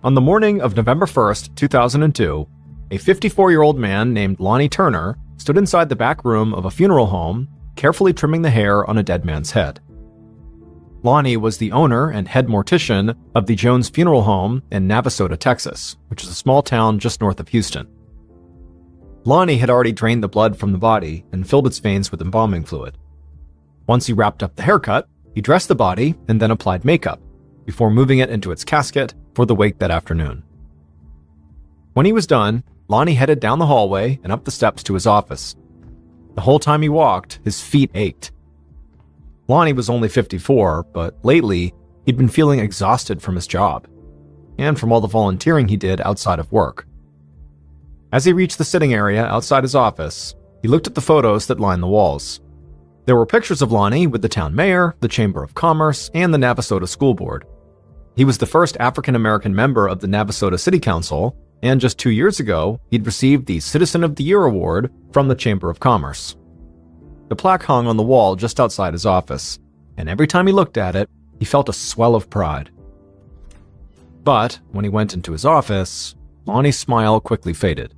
On the morning of November 1st, 2002, a 54-year-old man named Lonnie Turner stood inside the back room of a funeral home, carefully trimming the hair on a dead man's head. Lonnie was the owner and head mortician of the Jones Funeral Home in Navasota, Texas, which is a small town just north of Houston. Lonnie had already drained the blood from the body and filled its veins with embalming fluid. Once he wrapped up the haircut, he dressed the body and then applied makeup, before moving it into its casket for the wake that afternoon. When he was done, Lonnie headed down the hallway and up the steps to his office. The whole time he walked, his feet ached. Lonnie was only 54, but lately, he'd been feeling exhausted from his job, and from all the volunteering he did outside of work. As he reached the sitting area outside his office, he looked at the photos that lined the walls. There were pictures of Lonnie with the town mayor, the Chamber of Commerce, and the Navasota School Board. He was the first African-American member of the Navasota City Council, and just 2 years ago, he'd received the Citizen of the Year award from the Chamber of Commerce. The plaque hung on the wall just outside his office, and every time he looked at it, he felt a swell of pride. But when he went into his office, Lonnie's smile quickly faded.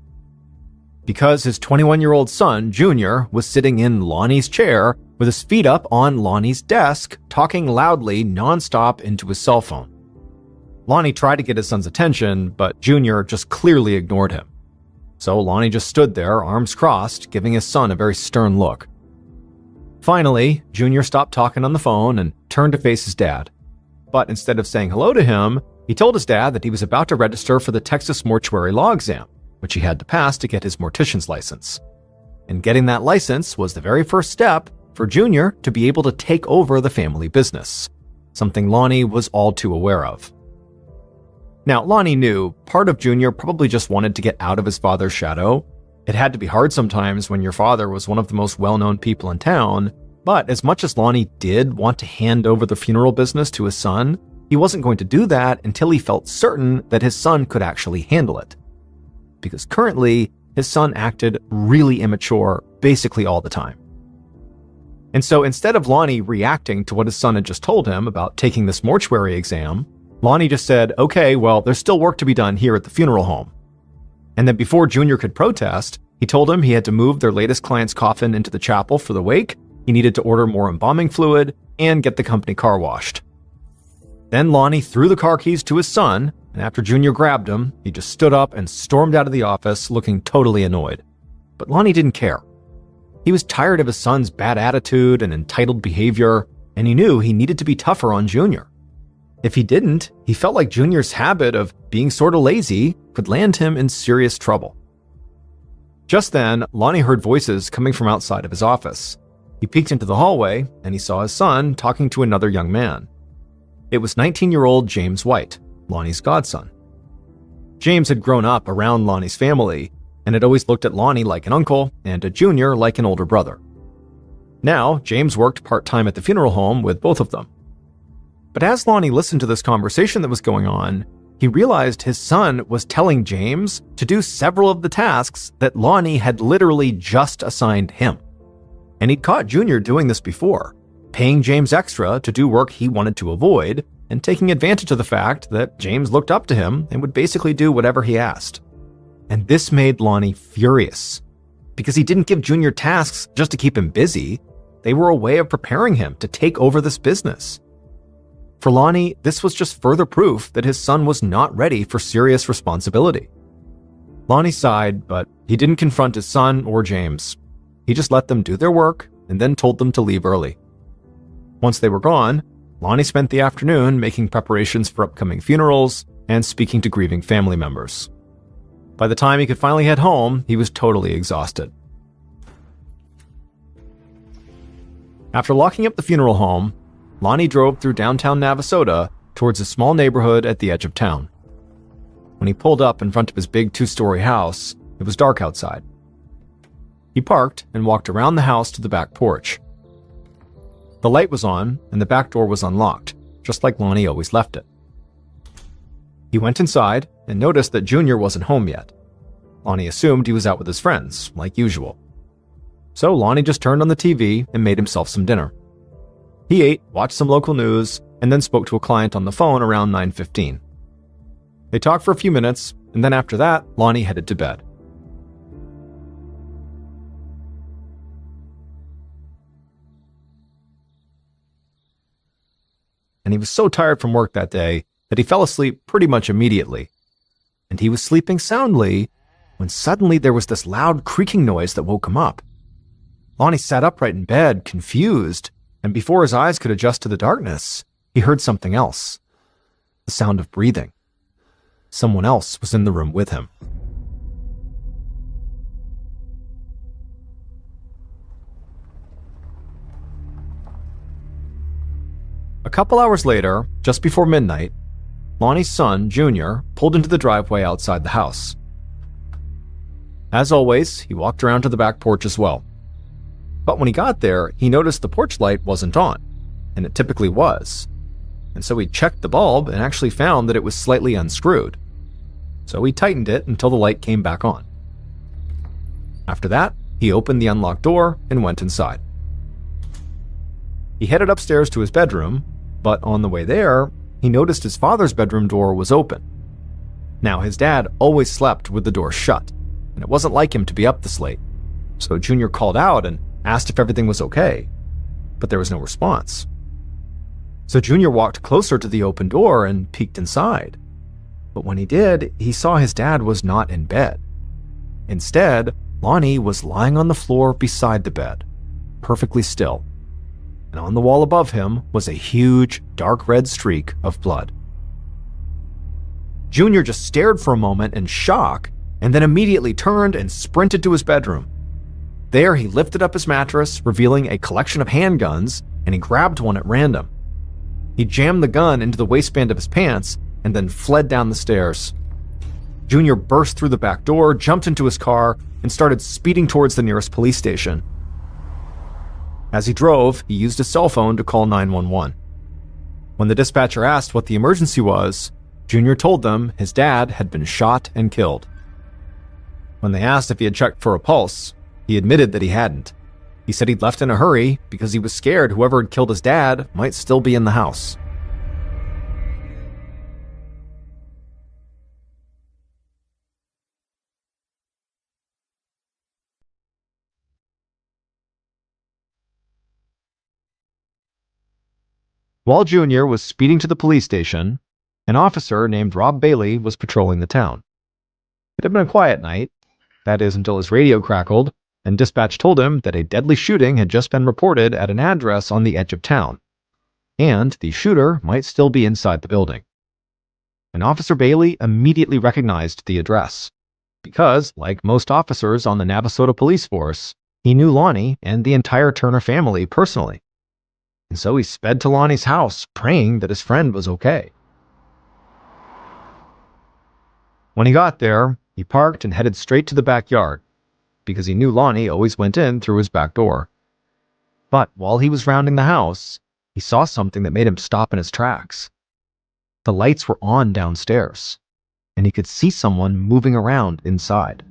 Because his 21-year-old son, Junior, was sitting in Lonnie's chair with his feet up on Lonnie's desk, talking loudly nonstop into his cell phone. Lonnie tried to get his son's attention, but Junior just clearly ignored him. So Lonnie just stood there, arms crossed, giving his son a very stern look. Finally, Junior stopped talking on the phone and turned to face his dad. But instead of saying hello to him, he told his dad that he was about to register for the Texas Mortuary Law Exam, which he had to pass to get his mortician's license. And getting that license was the very first step for Junior to be able to take over the family business, something Lonnie was all too aware of. Now, Lonnie knew part of Junior probably just wanted to get out of his father's shadow. It had to be hard sometimes when your father was one of the most well-known people in town, but as much as Lonnie did want to hand over the funeral business to his son, he wasn't going to do that until he felt certain that his son could actually handle it. Because currently, his son acted really immature basically all the time. And so instead of Lonnie reacting to what his son had just told him about taking this mortuary exam, Lonnie just said, "Okay, well, there's still work to be done here at the funeral home." And then before Junior could protest, he told him he had to move their latest client's coffin into the chapel for the wake, he needed to order more embalming fluid, and get the company car washed. Then Lonnie threw the car keys to his son, and after Junior grabbed him, he just stood up and stormed out of the office looking totally annoyed. But Lonnie didn't care. He was tired of his son's bad attitude and entitled behavior, and he knew he needed to be tougher on Junior. If he didn't, he felt like Junior's habit of being sort of lazy could land him in serious trouble. Just then, Lonnie heard voices coming from outside of his office. He peeked into the hallway, and he saw his son talking to another young man. It was 19-year-old James White, Lonnie's godson. James had grown up around Lonnie's family, and had always looked at Lonnie like an uncle, and at Junior like an older brother. Now, James worked part-time at the funeral home with both of them. But as Lonnie listened to this conversation that was going on, he realized his son was telling James to do several of the tasks that Lonnie had literally just assigned him. And he'd caught Junior doing this before, paying James extra to do work he wanted to avoid, and taking advantage of the fact that James looked up to him and would basically do whatever he asked. And this made Lonnie furious, because he didn't give Junior tasks just to keep him busy. They were a way of preparing him to take over this business. For Lonnie, this was just further proof that his son was not ready for serious responsibility. Lonnie sighed, but he didn't confront his son or James. He just let them do their work and then told them to leave early. Once they were gone, Lonnie spent the afternoon making preparations for upcoming funerals and speaking to grieving family members. By the time he could finally head home, he was totally exhausted. After locking up the funeral home, Lonnie drove through downtown Navasota towards a small neighborhood at the edge of town. When he pulled up in front of his big 2-story house, it was dark outside. He parked and walked around the house to the back porch. The light was on and the back door was unlocked, just like Lonnie always left it. He went inside and noticed that Junior wasn't home yet. Lonnie assumed he was out with his friends, like usual. So Lonnie just turned on the TV and made himself some dinner. He ate, watched some local news, and then spoke to a client on the phone around 9:15. They talked for a few minutes, and then after that, Lonnie headed to bed. And he was so tired from work that day that he fell asleep pretty much immediately. And he was sleeping soundly when suddenly there was this loud creaking noise that woke him up. Lonnie sat upright in bed, confused, and before his eyes could adjust to the darkness, he heard something else. The sound of breathing. Someone else was in the room with him. A couple hours later, just before midnight, Lonnie's son, Junior, pulled into the driveway outside the house. As always, he walked around to the back porch as well. But when he got there, he noticed the porch light wasn't on, and it typically was. And so he checked the bulb and actually found that it was slightly unscrewed. So he tightened it until the light came back on. After that, he opened the unlocked door and went inside. He headed upstairs to his bedroom, but on the way there, he noticed his father's bedroom door was open. Now, his dad always slept with the door shut, and it wasn't like him to be up this late. So Junior called out and asked if everything was okay, but there was no response. So Junior walked closer to the open door and peeked inside. But when he did, he saw his dad was not in bed. Instead, Lonnie was lying on the floor beside the bed, perfectly still. And on the wall above him was a huge, dark red streak of blood. Junior just stared for a moment in shock, and then immediately turned and sprinted to his bedroom. There, he lifted up his mattress, revealing a collection of handguns, and he grabbed one at random. He jammed the gun into the waistband of his pants and then fled down the stairs. Junior burst through the back door, jumped into his car, and started speeding towards the nearest police station. As he drove, he used his cell phone to call 911. When the dispatcher asked what the emergency was, Junior told them his dad had been shot and killed. When they asked if he had checked for a pulse, he admitted that he hadn't. He said he'd left in a hurry because he was scared whoever had killed his dad might still be in the house. While Junior was speeding to the police station, an officer named Rob Bailey was patrolling the town. It had been a quiet night, that is until his radio crackled, and dispatch told him that a deadly shooting had just been reported at an address on the edge of town, and the shooter might still be inside the building. And Officer Bailey immediately recognized the address, because, like most officers on the Navasota police force, he knew Lonnie and the entire Turner family personally. And so he sped to Lonnie's house, praying that his friend was okay. When he got there, he parked and headed straight to the backyard, because he knew Lonnie always went in through his back door. But while he was rounding the house, he saw something that made him stop in his tracks. The lights were on downstairs, and he could see someone moving around inside.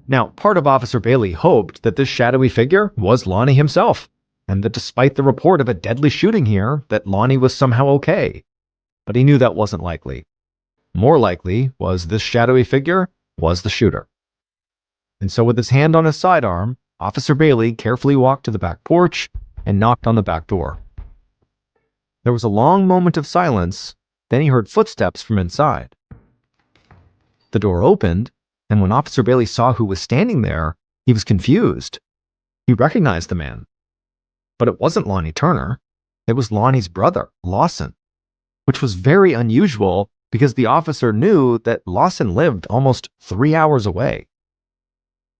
Now, part of Officer Bailey hoped that this shadowy figure was Lonnie himself, and that despite the report of a deadly shooting here, that Lonnie was somehow okay. But he knew that wasn't likely. More likely was this shadowy figure was the shooter. And so with his hand on his sidearm, Officer Bailey carefully walked to the back porch and knocked on the back door. There was a long moment of silence, then he heard footsteps from inside. The door opened, and when Officer Bailey saw who was standing there, he was confused. He recognized the man. But it wasn't Lonnie Turner. It was Lonnie's brother, Lawson, which was very unusual because the officer knew that Lawson lived almost 3 hours away.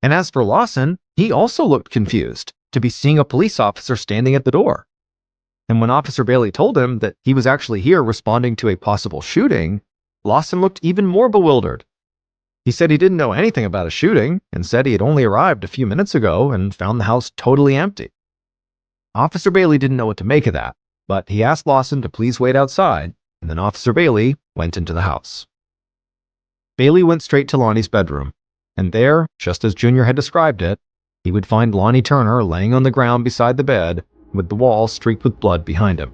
And as for Lawson, he also looked confused to be seeing a police officer standing at the door. And when Officer Bailey told him that he was actually here responding to a possible shooting, Lawson looked even more bewildered. He said he didn't know anything about a shooting and said he had only arrived a few minutes ago and found the house totally empty. Officer Bailey didn't know what to make of that, but he asked Lawson to please wait outside, and then Officer Bailey went into the house. Bailey went straight to Lonnie's bedroom, and there, just as Junior had described it, he would find Lonnie Turner laying on the ground beside the bed, with the wall streaked with blood behind him.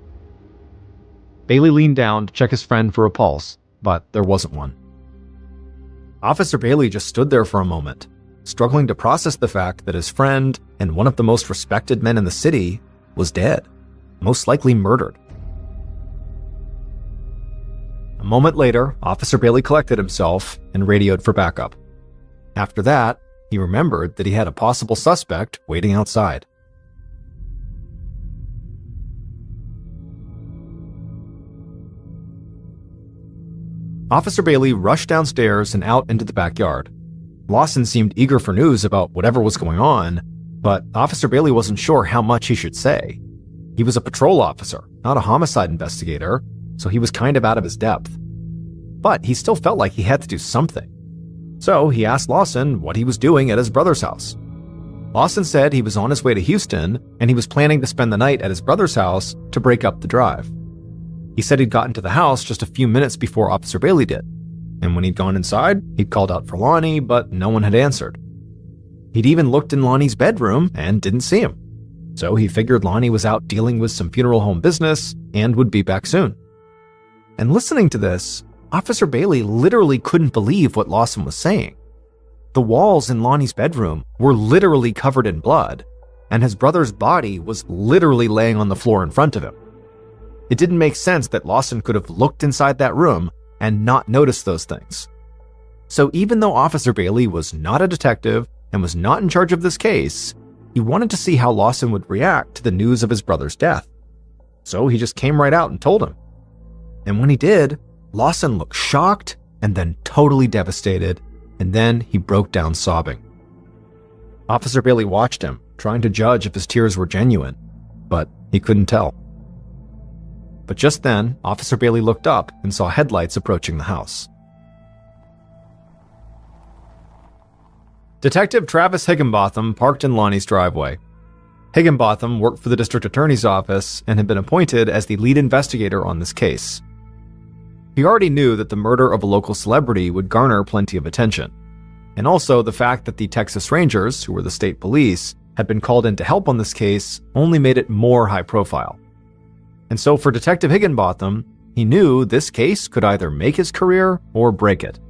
Bailey leaned down to check his friend for a pulse, but there wasn't one. Officer Bailey just stood there for a moment, struggling to process the fact that his friend and one of the most respected men in the city was dead, most likely murdered. A moment later, Officer Bailey collected himself and radioed for backup. After that, he remembered that he had a possible suspect waiting outside. Officer Bailey rushed downstairs and out into the backyard. Lawson seemed eager for news about whatever was going on, but Officer Bailey wasn't sure how much he should say. He was a patrol officer, not a homicide investigator, so he was kind of out of his depth. But he still felt like he had to do something. So he asked Lawson what he was doing at his brother's house. Lawson said he was on his way to Houston and he was planning to spend the night at his brother's house to break up the drive. He said he'd gotten to the house just a few minutes before Officer Bailey did, and when he'd gone inside, he'd called out for Lonnie, but no one had answered. He'd even looked in Lonnie's bedroom and didn't see him, so he figured Lonnie was out dealing with some funeral home business and would be back soon. And listening to this, Officer Bailey literally couldn't believe what Lawson was saying. The walls in Lonnie's bedroom were literally covered in blood, and his brother's body was literally laying on the floor in front of him. It didn't make sense that Lawson could have looked inside that room and not noticed those things. So even though Officer Bailey was not a detective and was not in charge of this case, he wanted to see how Lawson would react to the news of his brother's death. So he just came right out and told him. And when he did, Lawson looked shocked and then totally devastated, and then he broke down sobbing. Officer Bailey watched him, trying to judge if his tears were genuine, but he couldn't tell. But just then, Officer Bailey looked up and saw headlights approaching the house. Detective Travis Higginbotham parked in Lonnie's driveway. Higginbotham worked for the district attorney's office and had been appointed as the lead investigator on this case. He already knew that the murder of a local celebrity would garner plenty of attention, and also the fact that the Texas Rangers, who were the state police, had been called in to help on this case only made it more high profile. And so for Detective Higginbotham, he knew this case could either make his career or break it.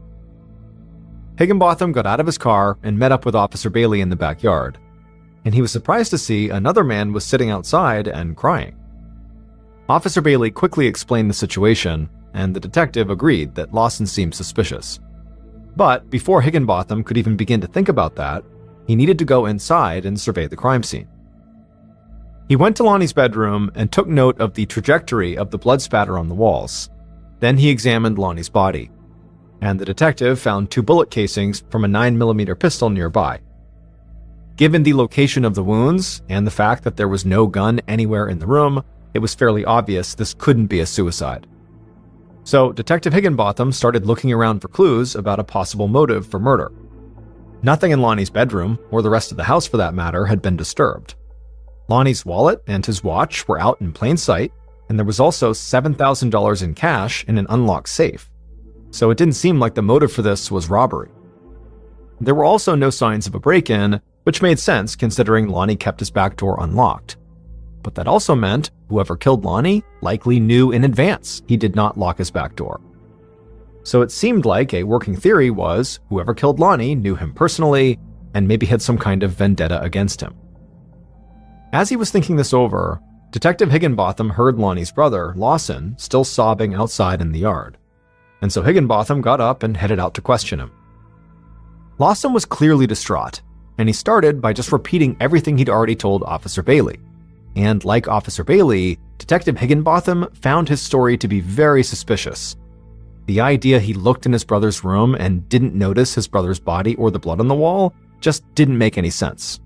Higginbotham got out of his car and met up with Officer Bailey in the backyard, and he was surprised to see another man was sitting outside and crying. Officer Bailey quickly explained the situation, and the detective agreed that Lawson seemed suspicious. But before Higginbotham could even begin to think about that, he needed to go inside and survey the crime scene. He went to Lonnie's bedroom and took note of the trajectory of the blood spatter on the walls. Then he examined Lonnie's body, and the detective found 2 bullet casings from a 9mm pistol nearby. Given the location of the wounds and the fact that there was no gun anywhere in the room, it was fairly obvious this couldn't be a suicide. So Detective Higginbotham started looking around for clues about a possible motive for murder. Nothing in Lonnie's bedroom, or the rest of the house for that matter, had been disturbed. Lonnie's wallet and his watch were out in plain sight, and there was also $7,000 in cash in an unlocked safe. So it didn't seem like the motive for this was robbery. There were also no signs of a break-in, which made sense considering Lonnie kept his back door unlocked. But that also meant whoever killed Lonnie likely knew in advance he did not lock his back door. So it seemed like a working theory was whoever killed Lonnie knew him personally and maybe had some kind of vendetta against him. As he was thinking this over, Detective Higginbotham heard Lonnie's brother, Lawson, still sobbing outside in the yard. And so Higginbotham got up and headed out to question him. Lawson was clearly distraught, and he started by just repeating everything he'd already told Officer Bailey. And like Officer Bailey, Detective Higginbotham found his story to be very suspicious. The idea he looked in his brother's room and didn't notice his brother's body or the blood on the wall just didn't make any sense.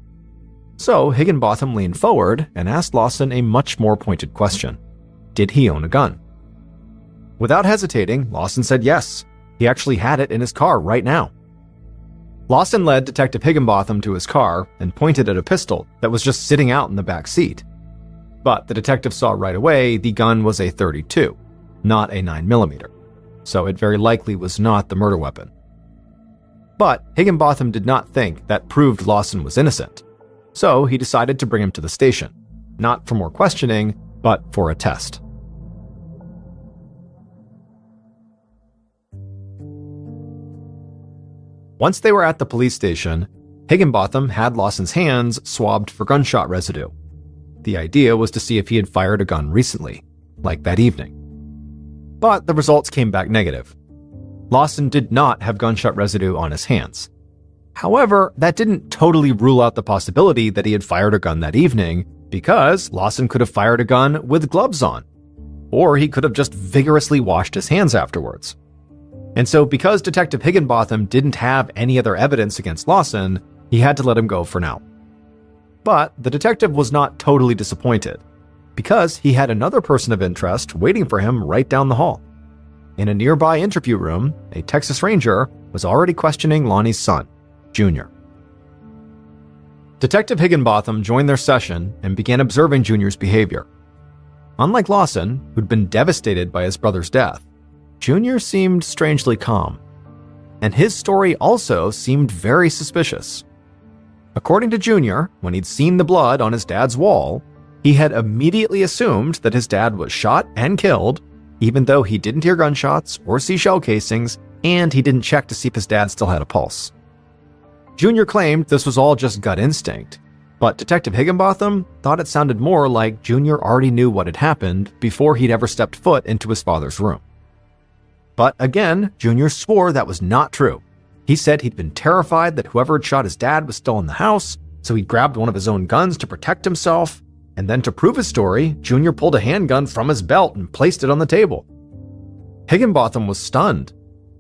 So Higginbotham leaned forward and asked Lawson a much more pointed question. Did he own a gun? Without hesitating, Lawson said yes. He actually had it in his car right now. Lawson led Detective Higginbotham to his car and pointed at a pistol that was just sitting out in the back seat. But the detective saw right away the gun was a .32, not a 9mm, so it very likely was not the murder weapon. But Higginbotham did not think that proved Lawson was innocent. So he decided to bring him to the station, not for more questioning, but for a test. Once they were at the police station, Higginbotham had Lawson's hands swabbed for gunshot residue. The idea was to see if he had fired a gun recently, like that evening. But the results came back negative. Lawson did not have gunshot residue on his hands. However, that didn't totally rule out the possibility that he had fired a gun that evening, because Lawson could have fired a gun with gloves on, or he could have just vigorously washed his hands afterwards. And so because Detective Higginbotham didn't have any other evidence against Lawson, he had to let him go for now. But the detective was not totally disappointed, because he had another person of interest waiting for him right down the hall. In a nearby interview room, a Texas Ranger was already questioning Lonnie's son, Junior. Detective Higginbotham joined their session and began observing Junior's behavior. Unlike Lawson, who'd been devastated by his brother's death, Junior seemed strangely calm. And his story also seemed very suspicious. According to Junior, when he'd seen the blood on his dad's wall, he had immediately assumed that his dad was shot and killed, even though he didn't hear gunshots or see shell casings, and he didn't check to see if his dad still had a pulse. Junior claimed this was all just gut instinct, but Detective Higginbotham thought it sounded more like Junior already knew what had happened before he'd ever stepped foot into his father's room. But again, Junior swore that was not true. He said he'd been terrified that whoever had shot his dad was still in the house, so he grabbed one of his own guns to protect himself, and then to prove his story, Junior pulled a handgun from his belt and placed it on the table. Higginbotham was stunned.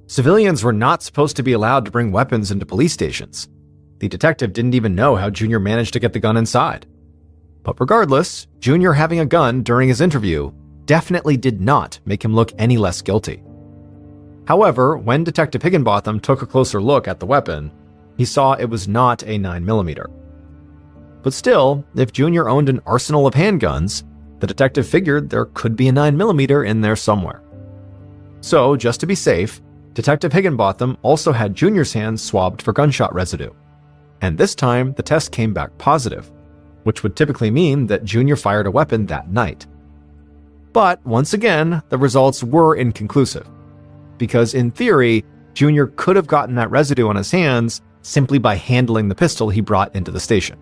Civilians were not supposed to be allowed to bring weapons into police stations. The detective didn't even know how Junior managed to get the gun inside. But regardless, Junior having a gun during his interview definitely did not make him look any less guilty. However, when Detective Higginbotham took a closer look at the weapon, he saw it was not a 9mm. But still, if Junior owned an arsenal of handguns, the detective figured there could be a 9mm in there somewhere. So, just to be safe, Detective Higginbotham also had Junior's hands swabbed for gunshot residue. And this time, the test came back positive, which would typically mean that Junior fired a weapon that night. But once again, the results were inconclusive, because in theory, Junior could have gotten that residue on his hands simply by handling the pistol he brought into the station.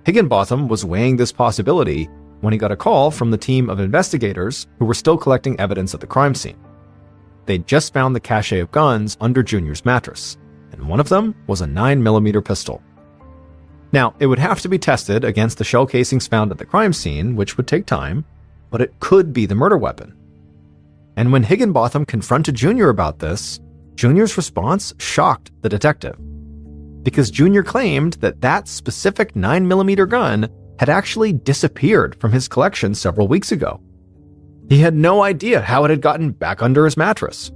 Higginbotham was weighing this possibility when he got a call from the team of investigators who were still collecting evidence at the crime scene. They'd just found the cache of guns under Junior's mattress, and one of them was a 9mm pistol. Now, it would have to be tested against the shell casings found at the crime scene, which would take time, but it could be the murder weapon. And when Higginbotham confronted Junior about this, Junior's response shocked the detective, because Junior claimed that that specific 9mm gun had actually disappeared from his collection several weeks ago. He had no idea how it had gotten back under his mattress.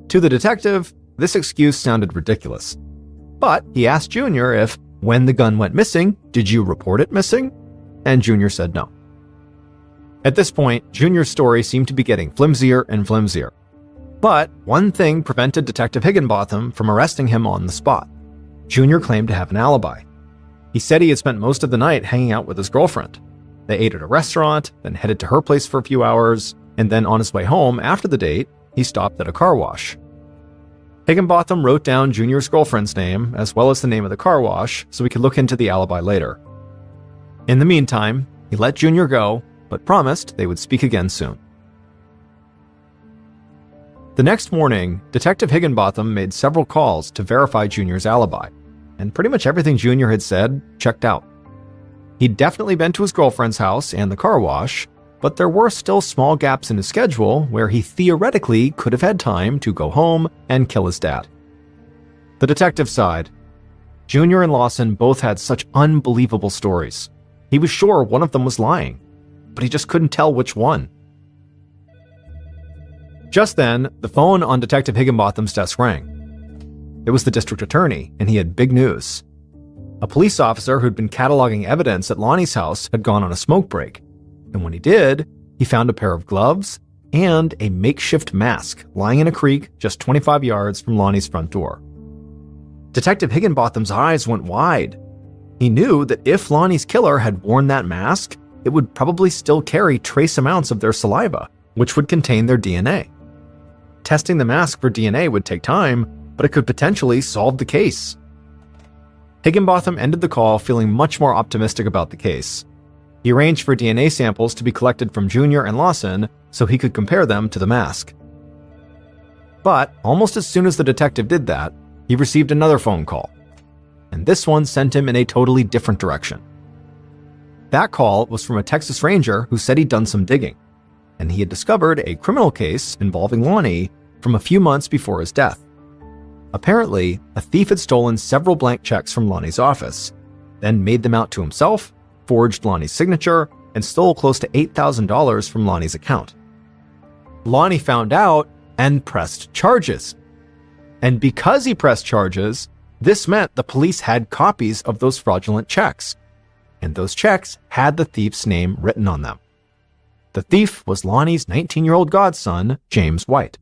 To the detective, this excuse sounded ridiculous, but he asked Junior if, when the gun went missing, did you report it missing? And Junior said no. At this point, Junior's story seemed to be getting flimsier and flimsier. But one thing prevented Detective Higginbotham from arresting him on the spot. Junior claimed to have an alibi. He said he had spent most of the night hanging out with his girlfriend. They ate at a restaurant, then headed to her place for a few hours, and then on his way home after the date, he stopped at a car wash. Higginbotham wrote down Junior's girlfriend's name as well as the name of the car wash so he could look into the alibi later. In the meantime, he let Junior go, but promised they would speak again soon. The next morning, Detective Higginbotham made several calls to verify Junior's alibi, and pretty much everything Junior had said checked out. He'd definitely been to his girlfriend's house and the car wash, but there were still small gaps in his schedule where he theoretically could have had time to go home and kill his dad. The detective sighed. Junior and Lawson both had such unbelievable stories. He was sure one of them was lying, but he just couldn't tell which one. Just then, the phone on Detective Higginbotham's desk rang. It was the district attorney, and he had big news. A police officer who'd been cataloging evidence at Lonnie's house had gone on a smoke break, and when he did, he found a pair of gloves and a makeshift mask lying in a creek just 25 yards from Lonnie's front door. Detective Higginbotham's eyes went wide. He knew that if Lonnie's killer had worn that mask, it would probably still carry trace amounts of their saliva, which would contain their DNA. Testing the mask for DNA would take time, but it could potentially solve the case. Higginbotham ended the call feeling much more optimistic about the case. He arranged for DNA samples to be collected from Junior and Lawson so he could compare them to the mask. But almost as soon as the detective did that, he received another phone call. And this one sent him in a totally different direction. That call was from a Texas Ranger who said he'd done some digging, and he had discovered a criminal case involving Lonnie from a few months before his death. Apparently, a thief had stolen several blank checks from Lonnie's office, then made them out to himself, forged Lonnie's signature, and stole close to $8,000 from Lonnie's account. Lonnie found out and pressed charges. And because he pressed charges, this meant the police had copies of those fraudulent checks, and those checks had the thief's name written on them. The thief was Lonnie's 19-year-old godson, James White.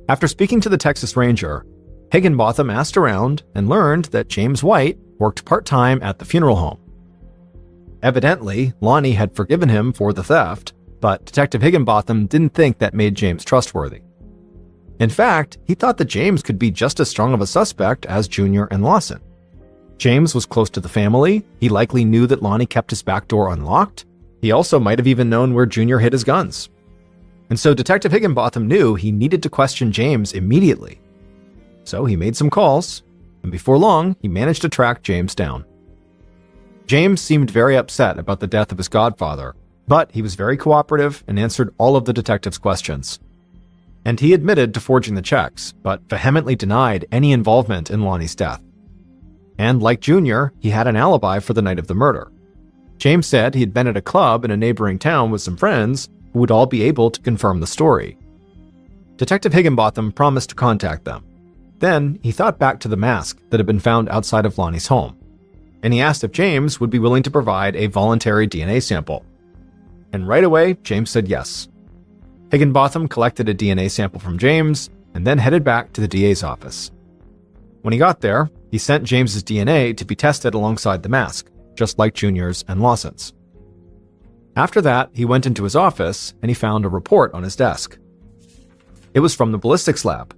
After speaking to the Texas Ranger, Higginbotham asked around and learned that James White worked part-time at the funeral home. Evidently, Lonnie had forgiven him for the theft, but Detective Higginbotham didn't think that made James trustworthy. In fact, he thought that James could be just as strong of a suspect as Junior and Lawson. James was close to the family, he likely knew that Lonnie kept his back door unlocked, he also might have even known where Junior hid his guns. And so Detective Higginbotham knew he needed to question James immediately. So he made some calls, and before long, he managed to track James down. James seemed very upset about the death of his godfather, but he was very cooperative and answered all of the detective's questions. And he admitted to forging the checks, but vehemently denied any involvement in Lonnie's death. And like Junior, he had an alibi for the night of the murder. James said he had been at a club in a neighboring town with some friends who would all be able to confirm the story. Detective Higginbotham promised to contact them. Then he thought back to the mask that had been found outside of Lonnie's home, and he asked if James would be willing to provide a voluntary DNA sample. And right away, James said yes. Higginbotham collected a DNA sample from James and then headed back to the DA's office. When he got there, he sent James's DNA to be tested alongside the mask, just like Junior's and Lawson's. After that, he went into his office and he found a report on his desk. It was from the ballistics lab.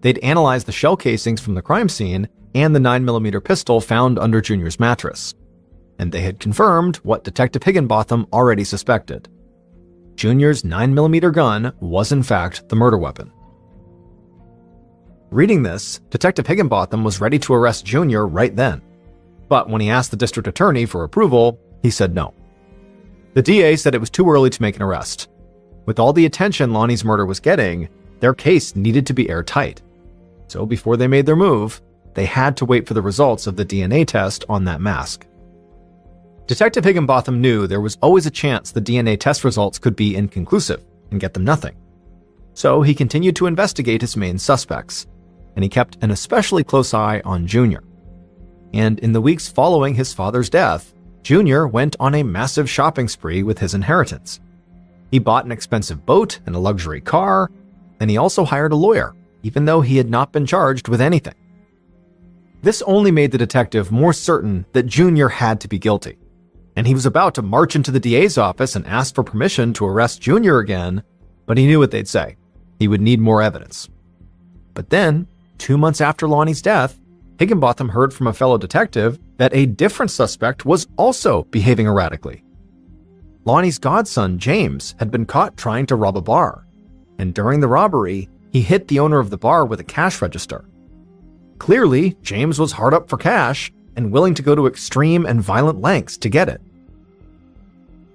They'd analyzed the shell casings from the crime scene and the 9mm pistol found under Junior's mattress, and they had confirmed what Detective Higginbotham already suspected. Junior's 9mm gun was in fact the murder weapon. Reading this, Detective Higginbotham was ready to arrest Junior right then, but when he asked the district attorney for approval, he said no. The DA said it was too early to make an arrest. With all the attention Lonnie's murder was getting, their case needed to be airtight. So before they made their move, they had to wait for the results of the DNA test on that mask. Detective Higginbotham knew there was always a chance the DNA test results could be inconclusive and get them nothing. So he continued to investigate his main suspects, and he kept an especially close eye on Junior. And in the weeks following his father's death, Junior went on a massive shopping spree with his inheritance. He bought an expensive boat and a luxury car, and he also hired a lawyer, even though he had not been charged with anything. This only made the detective more certain that Junior had to be guilty, and he was about to march into the DA's office and ask for permission to arrest Junior again, but he knew what they'd say. He would need more evidence. But then, 2 months after Lonnie's death, Higginbotham heard from a fellow detective that a different suspect was also behaving erratically. Lonnie's godson, James, had been caught trying to rob a bar, and during the robbery, he hit the owner of the bar with a cash register. Clearly, James was hard up for cash and willing to go to extreme and violent lengths to get it.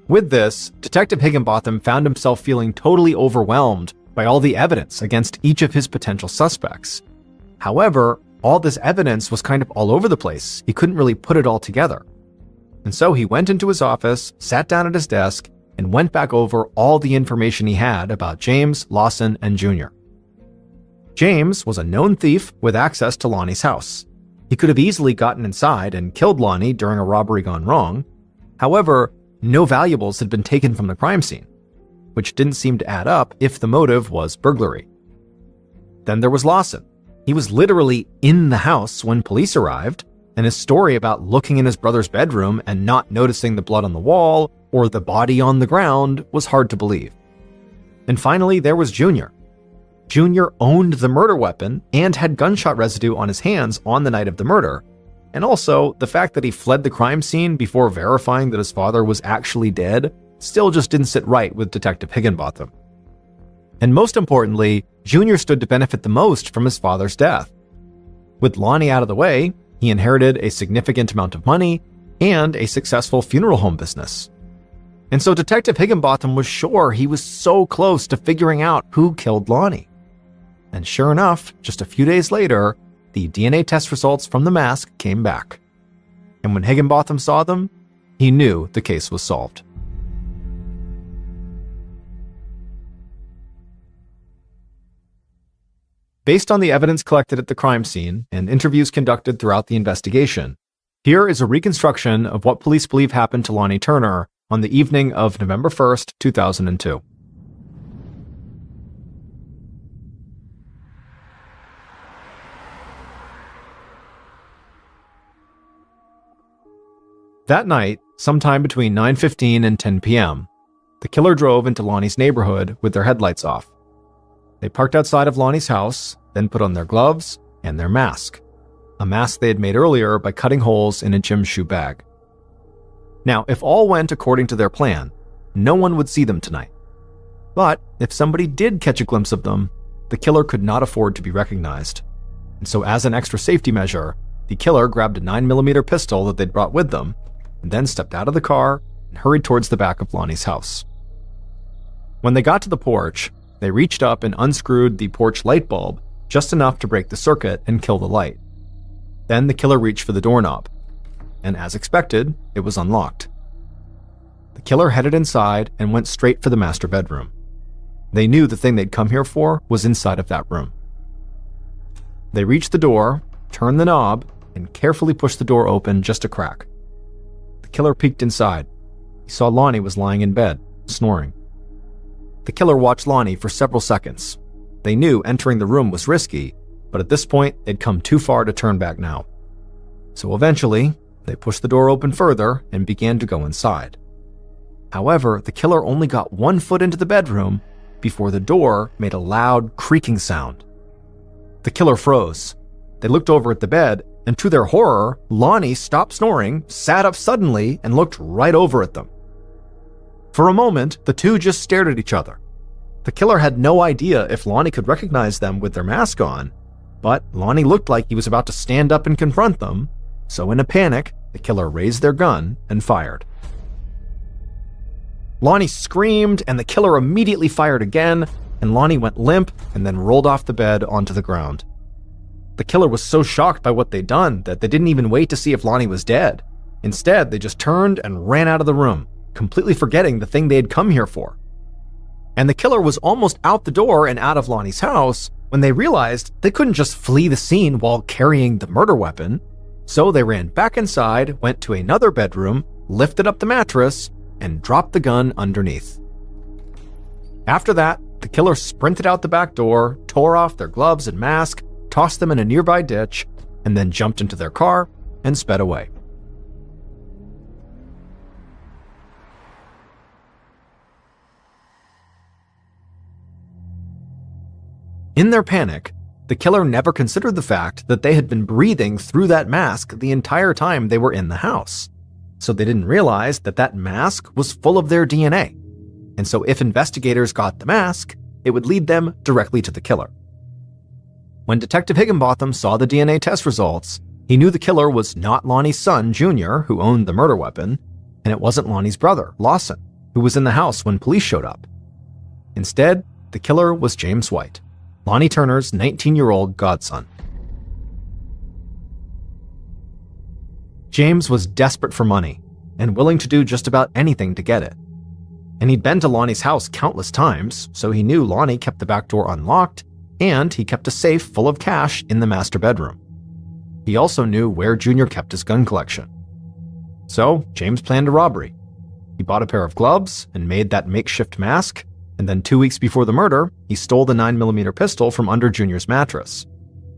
With this, Detective Higginbotham found himself feeling totally overwhelmed by all the evidence against each of his potential suspects. However, all this evidence was kind of all over the place. He couldn't really put it all together. And so he went into his office, sat down at his desk, and went back over all the information he had about James, Lawson, and Junior. James was a known thief with access to Lonnie's house. He could have easily gotten inside and killed Lonnie during a robbery gone wrong. However, no valuables had been taken from the crime scene, which didn't seem to add up if the motive was burglary. Then there was Lawson. He was literally in the house when police arrived, and his story about looking in his brother's bedroom and not noticing the blood on the wall or the body on the ground was hard to believe. And finally, there was Junior. Junior owned the murder weapon and had gunshot residue on his hands on the night of the murder, and also the fact that he fled the crime scene before verifying that his father was actually dead still just didn't sit right with Detective Higginbotham. And most importantly, Junior stood to benefit the most from his father's death. With Lonnie out of the way, he inherited a significant amount of money and a successful funeral home business. And so Detective Higginbotham was sure he was so close to figuring out who killed Lonnie. And sure enough, just a few days later, the DNA test results from the mask came back. And when Higginbotham saw them, he knew the case was solved. Based on the evidence collected at the crime scene and interviews conducted throughout the investigation, here is a reconstruction of what police believe happened to Lonnie Turner on the evening of November 1st, 2002. That night, sometime between 9:15 and 10 p.m., the killer drove into Lonnie's neighborhood with their headlights off. They parked outside of Lonnie's house, then put on their gloves and their mask, a mask they had made earlier by cutting holes in a gym shoe bag. Now, if all went according to their plan, no one would see them tonight. But if somebody did catch a glimpse of them, the killer could not afford to be recognized. And so as an extra safety measure, the killer grabbed a 9mm pistol that they'd brought with them, and then stepped out of the car and hurried towards the back of Lonnie's house. When they got to the porch, they reached up and unscrewed the porch light bulb just enough to break the circuit and kill the light. Then the killer reached for the doorknob, and as expected, it was unlocked. The killer headed inside and went straight for the master bedroom. They knew the thing they'd come here for was inside of that room. They reached the door, turned the knob, and carefully pushed the door open just a crack. The killer peeked inside. He saw Lonnie was lying in bed, snoring. The killer watched Lonnie for several seconds. They knew entering the room was risky, but at this point, they'd come too far to turn back now. So eventually, they pushed the door open further and began to go inside. However, the killer only got 1 foot into the bedroom before the door made a loud creaking sound. The killer froze. They looked over at the bed, and to their horror, Lonnie stopped snoring, sat up suddenly, and looked right over at them. For a moment, the two just stared at each other. The killer had no idea if Lonnie could recognize them with their mask on, but Lonnie looked like he was about to stand up and confront them, so in a panic, the killer raised their gun and fired. Lonnie screamed, and the killer immediately fired again, and Lonnie went limp and then rolled off the bed onto the ground. The killer was so shocked by what they'd done that they didn't even wait to see if Lonnie was dead. Instead, they just turned and ran out of the room, completely forgetting the thing they had come here for. And the killer was almost out the door and out of Lonnie's house when they realized they couldn't just flee the scene while carrying the murder weapon. So they ran back inside, went to another bedroom, lifted up the mattress, and dropped the gun underneath. After that, the killer sprinted out the back door, tore off their gloves and mask, tossed them in a nearby ditch, and then jumped into their car and sped away. In their panic, the killer never considered the fact that they had been breathing through that mask the entire time they were in the house. So they didn't realize that that mask was full of their DNA. And so if investigators got the mask, it would lead them directly to the killer. When Detective Higginbotham saw the DNA test results, he knew the killer was not Lonnie's son, Junior, who owned the murder weapon, and it wasn't Lonnie's brother, Lawson, who was in the house when police showed up. Instead, the killer was James White, Lonnie Turner's 19-year-old godson. James was desperate for money and willing to do just about anything to get it. And he'd been to Lonnie's house countless times, so he knew Lonnie kept the back door unlocked, and he kept a safe full of cash in the master bedroom. He also knew where Junior kept his gun collection. So James planned a robbery. He bought a pair of gloves and made that makeshift mask, and then 2 weeks before the murder, he stole the 9mm pistol from under Junior's mattress.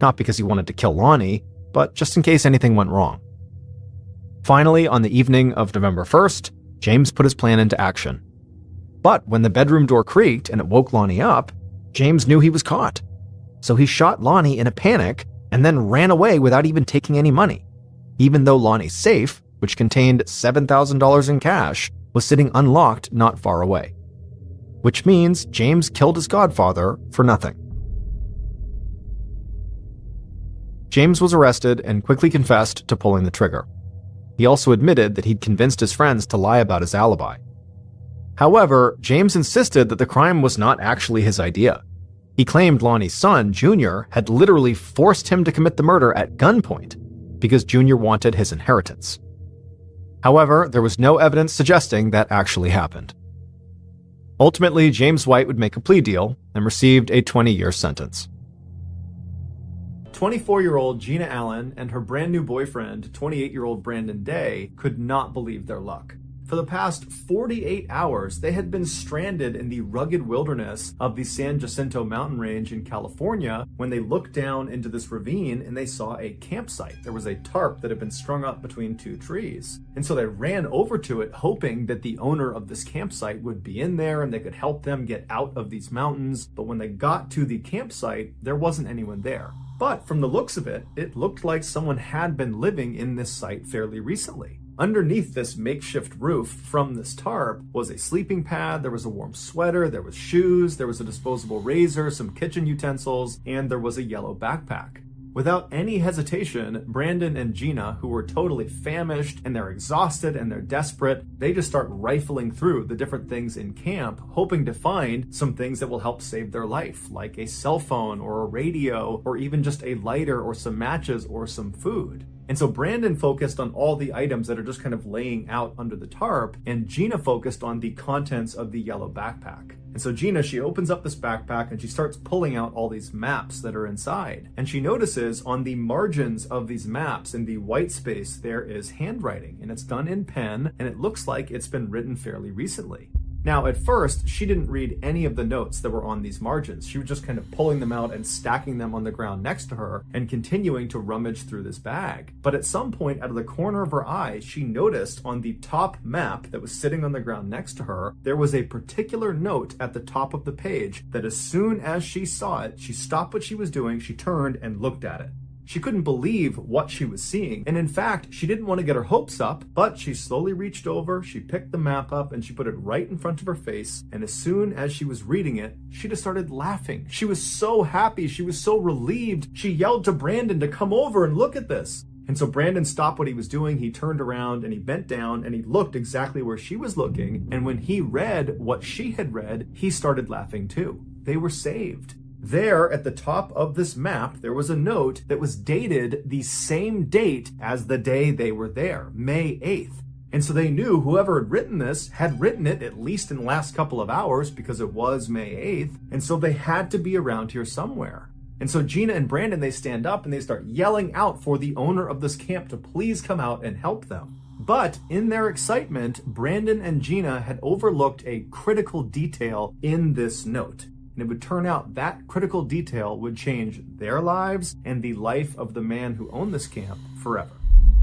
not because he wanted to kill Lonnie, but just in case anything went wrong. Finally, on the evening of November 1st, James put his plan into action. But when the bedroom door creaked and it woke Lonnie up, James knew he was caught. So he shot Lonnie in a panic and then ran away without even taking any money, even though Lonnie's safe, which contained $7,000 in cash, was sitting unlocked not far away. Which means James killed his godfather for nothing. James was arrested and quickly confessed to pulling the trigger. He also admitted that he'd convinced his friends to lie about his alibi. However, James insisted that the crime was not actually his idea. He claimed Lonnie's son, Junior, had literally forced him to commit the murder at gunpoint because Junior wanted his inheritance. However, there was no evidence suggesting that actually happened. Ultimately, James White would make a plea deal and received a 20-year sentence. 24-year-old Gina Allen and her brand new boyfriend, 28-year-old Brandon Day, could not believe their luck. For the past 48 hours, they had been stranded in the rugged wilderness of the San Jacinto mountain range in California when they looked down into this ravine and they saw a campsite. There was a tarp that had been strung up between two trees. And so they ran over to it, hoping that the owner of this campsite would be in there and they could help them get out of these mountains. But when they got to the campsite, there wasn't anyone there. But from the looks of it, it looked like someone had been living in this site fairly recently. Underneath this makeshift roof from this tarp was a sleeping pad, there was a warm sweater, there was shoes, there was a disposable razor, some kitchen utensils, and there was a yellow backpack. Without any hesitation, Brandon and Gina, who were totally famished and they're exhausted and they're desperate, they just start rifling through the different things in camp, hoping to find some things that will help save their life, like a cell phone or a radio, or even just a lighter or some matches or some food. And so Brandon focused on all the items that are just kind of laying out under the tarp, and Gina focused on the contents of the yellow backpack. And so Gina, she opens up this backpack and she starts pulling out all these maps that are inside. And she notices on the margins of these maps, in the white space, there is handwriting, and it's done in pen, and it looks like it's been written fairly recently. Now, at first, she didn't read any of the notes that were on these margins. She was just kind of pulling them out and stacking them on the ground next to her and continuing to rummage through this bag. But at some point, out of the corner of her eye, she noticed on the top map that was sitting on the ground next to her, there was a particular note at the top of the page that as soon as she saw it, she stopped what she was doing, she turned and looked at it. She couldn't believe what she was seeing, and in fact, she didn't want to get her hopes up, but she slowly reached over, she picked the map up, and she put it right in front of her face, and as soon as she was reading it, she just started laughing. She was so happy, she was so relieved, she yelled to Brandon to come over and look at this. And so Brandon stopped what he was doing, he turned around, and he bent down, and he looked exactly where she was looking, and when he read what she had read, he started laughing too. They were saved. There, at the top of this map, there was a note that was dated the same date as the day they were there, May 8th. And so they knew whoever had written this had written it at least in the last couple of hours because it was May 8th. And so they had to be around here somewhere. And so Gina and Brandon, they stand up and they start yelling out for the owner of this camp to please come out and help them. But in their excitement, Brandon and Gina had overlooked a critical detail in this note. And it would turn out that critical detail would change their lives and the life of the man who owned this camp forever.